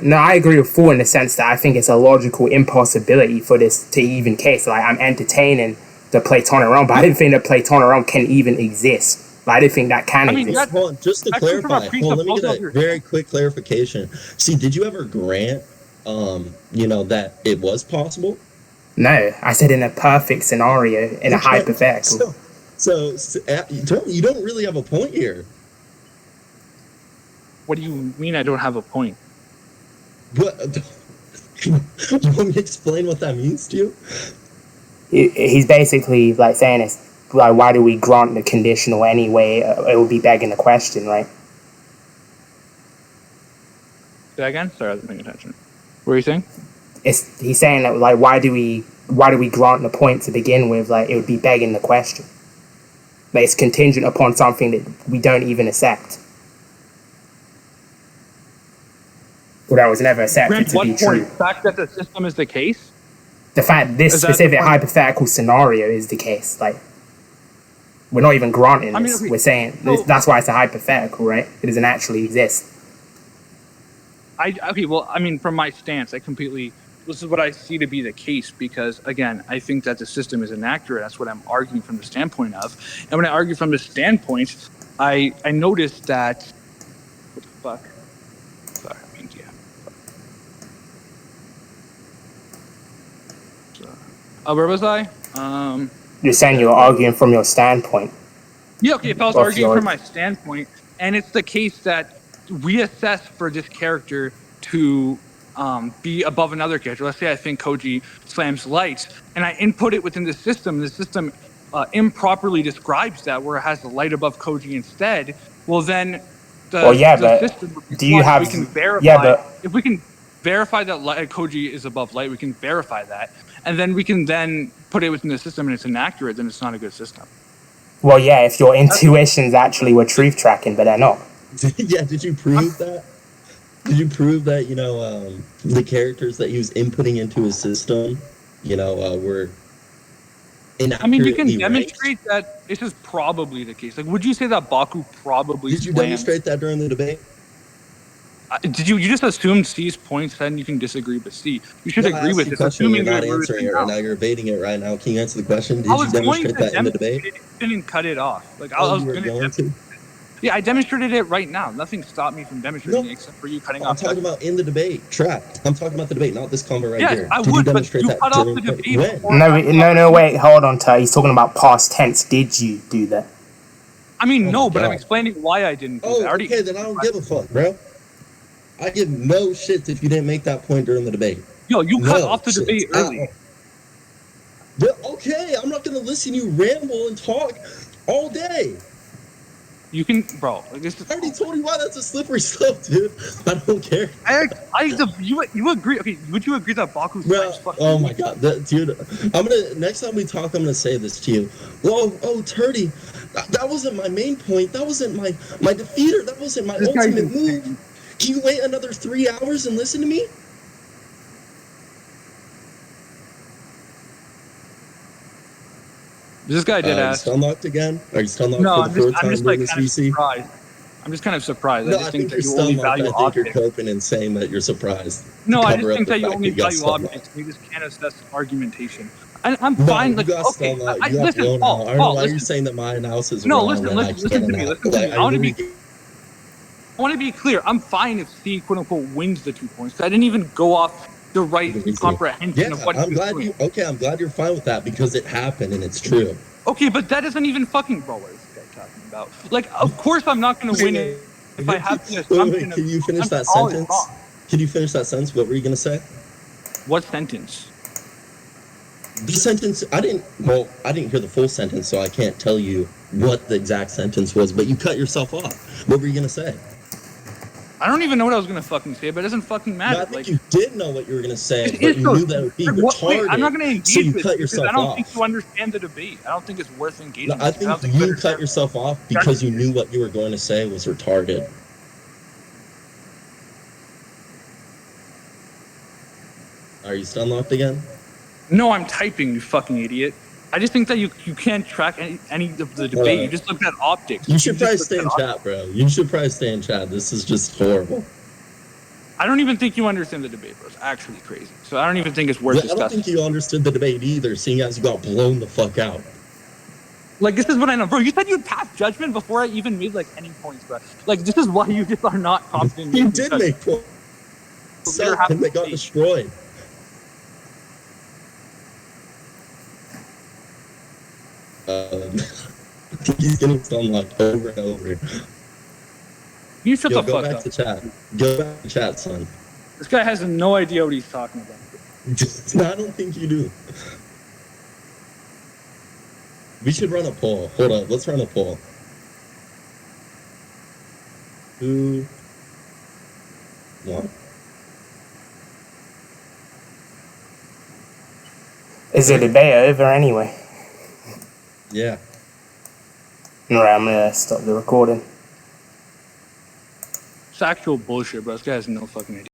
No, I agree with Full in the sense that I think it's a logical impossibility for this to even case. Like, I'm entertaining the Platonic realm, but I didn't think the Platonic realm can even exist. Like, I didn't think that can exist. Hold on, just to clarify, let me get a very quick clarification. See, did you ever grant, that it was possible? No, I said in a perfect scenario, in a hypothetical. So you don't really have a point here. What do you mean I don't have a point? What? You want me to explain what that means to you? He's basically like saying it's like, why do we grant the conditional anyway? It would be begging the question, right? Say that again? Sorry, I wasn't paying attention. What are you saying? He's saying that, like, why do we grant the point to begin with? Like, it would be begging the question. Like, it's contingent upon something that we don't even accept. Well, that was never accepted to be true. The fact that the system is the case? The fact this specific hypothetical scenario is the case. Like, we're not even granting this. We're saying that's why it's a hypothetical, right? It doesn't actually exist. From my stance, this is what I see to be the case, because, again, I think that the system is inaccurate. That's what I'm arguing from the standpoint of. And when I argue from the standpoint, I noticed that... What the fuck? Sorry, You're saying you're arguing from your standpoint. Yeah, okay, if I was Of arguing your- from my standpoint, and it's the case that we assess for this character to be above another character. Let's say I think Koji slams lights, and I input it within the system improperly describes that where it has the light above Koji instead. Well, then Well, yeah, the but system would do you respond have? if we can verify. Yeah, but If we can verify that Koji is above light, we can verify that, and then we can then put it within the system, and it's inaccurate. Then it's not a good system. well, yeah, if your intuitions actually were truth tracking, but they're not. Yeah, did you prove that? Did you prove that, the characters that he was inputting into his system, were inaccurately I mean, you can ranked? demonstrate that this is probably the case. Like, would you say that Baku probably Did you slammed? demonstrate that during the debate? Did you just assumed C's points, then you can disagree with C. You should No, I agree asked with you a this, question, assuming you're not you're answering it right now. You're evading it right now. Can you answer the question? Did I you was going demonstrate to that in the demonstrate debate? it, you didn't cut it off. Like, I Oh, was you were going going to? Yeah, I demonstrated it right now. Nothing stopped me from demonstrating No. it except for you cutting I'm off. talking about in the debate, trapped. I'm talking about the debate, not this convo right Yes, here. I Did you would, but demonstrate you that cut off during the debate when? before- No, wait, hold on, Ter. He's talking about past tense. Did you do that? I mean, Oh no, my but I'm God. explaining why I didn't do Oh, that. I already okay, then I don't give a fuck, bro. I give no shits if you didn't make that point during the debate. Yo, you cut No off the shits debate at early. all. Yeah, okay, I'm not gonna listen to you ramble and talk all day. You can, bro. Like, this is, I already told you why that's a slippery slope, dude. I don't care. you agree? Okay, would you agree that Baku Bro, slams fucking? oh my god, dude! Next time we talk, I'm gonna say this to you. Whoa, Terty, that wasn't my main point. That wasn't my defeater. That wasn't my This guy's ultimate move. insane. Can you wait another 3 hours and listen to me? This guy did Are you ask. still locked again? Are you still locked No, for the fourth I'm time just during like this kind of VC? surprised. I'm just kind of surprised. No, I just I think think that you're you still only locked. value I think you're optics. coping and saying that you're surprised. No, I Cover just up think the that you fact only you got value stunned. optics. You just can't assess argumentation. And I'm No, fine. you Like, got okay, stunned out. You got listen, blown Paul. out. I don't know why Listen. you're saying that my analysis is No, wrong. listen, when I listen can't to me. now. Listen to Like, me. I want to be clear. I'm fine if C, quote unquote, wins the 2 points. I didn't even go off the right comprehension of what I'm he was glad doing. I'm glad you're fine with that because it happened and it's true. Okay, but that doesn't even fucking, bro. What is this guy talking about? Like, of course I'm not going to win it if I have the assumption. Can you finish that all is sentence? wrong. Can you finish that sentence? What were you gonna say? What sentence? The sentence I didn't hear the full sentence, so I can't tell you what the exact sentence was, but you cut yourself off. What were you gonna say? I don't even know what I was gonna fucking say, but it doesn't fucking No, matter. I think like, you did know what you were gonna say, it but is you so- knew that it would be like, retarded. wait, I'm not gonna engage so you with cut it because yourself I don't off. think you understand the debate. I don't think it's worth engaging. No, I with. think don't you understand- cut yourself off because you knew what you were going to say was retarded. Are you still unlocked again? No, I'm typing, you fucking idiot. I just think that you can't track any of the debate. You just looked at optics. You should probably just stay in looked at chat, bro. You should probably stay in chat. This is just horrible. I don't even think you understand the debate, bro. It's actually crazy. So I don't even think it's worth I discussing. don't think you understood the debate either, seeing as you got blown the fuck out. Like, this is what I know. Bro, you said you'd pass judgment before I even made, like, any points, bro. Like, this is why you just are not confident. You did make points. And they got destroyed. He's getting unlocked over and over. You shut the Go fuck back up. to chat. Go back to chat, son. This guy has no idea what he's talking about. I don't think you do. We should run a poll. Hold up, let's run a poll. Who won? Is the debate over anyway? Yeah. Alright, I'm gonna stop the recording. It's actual bullshit, bro. This guy has no fucking idea.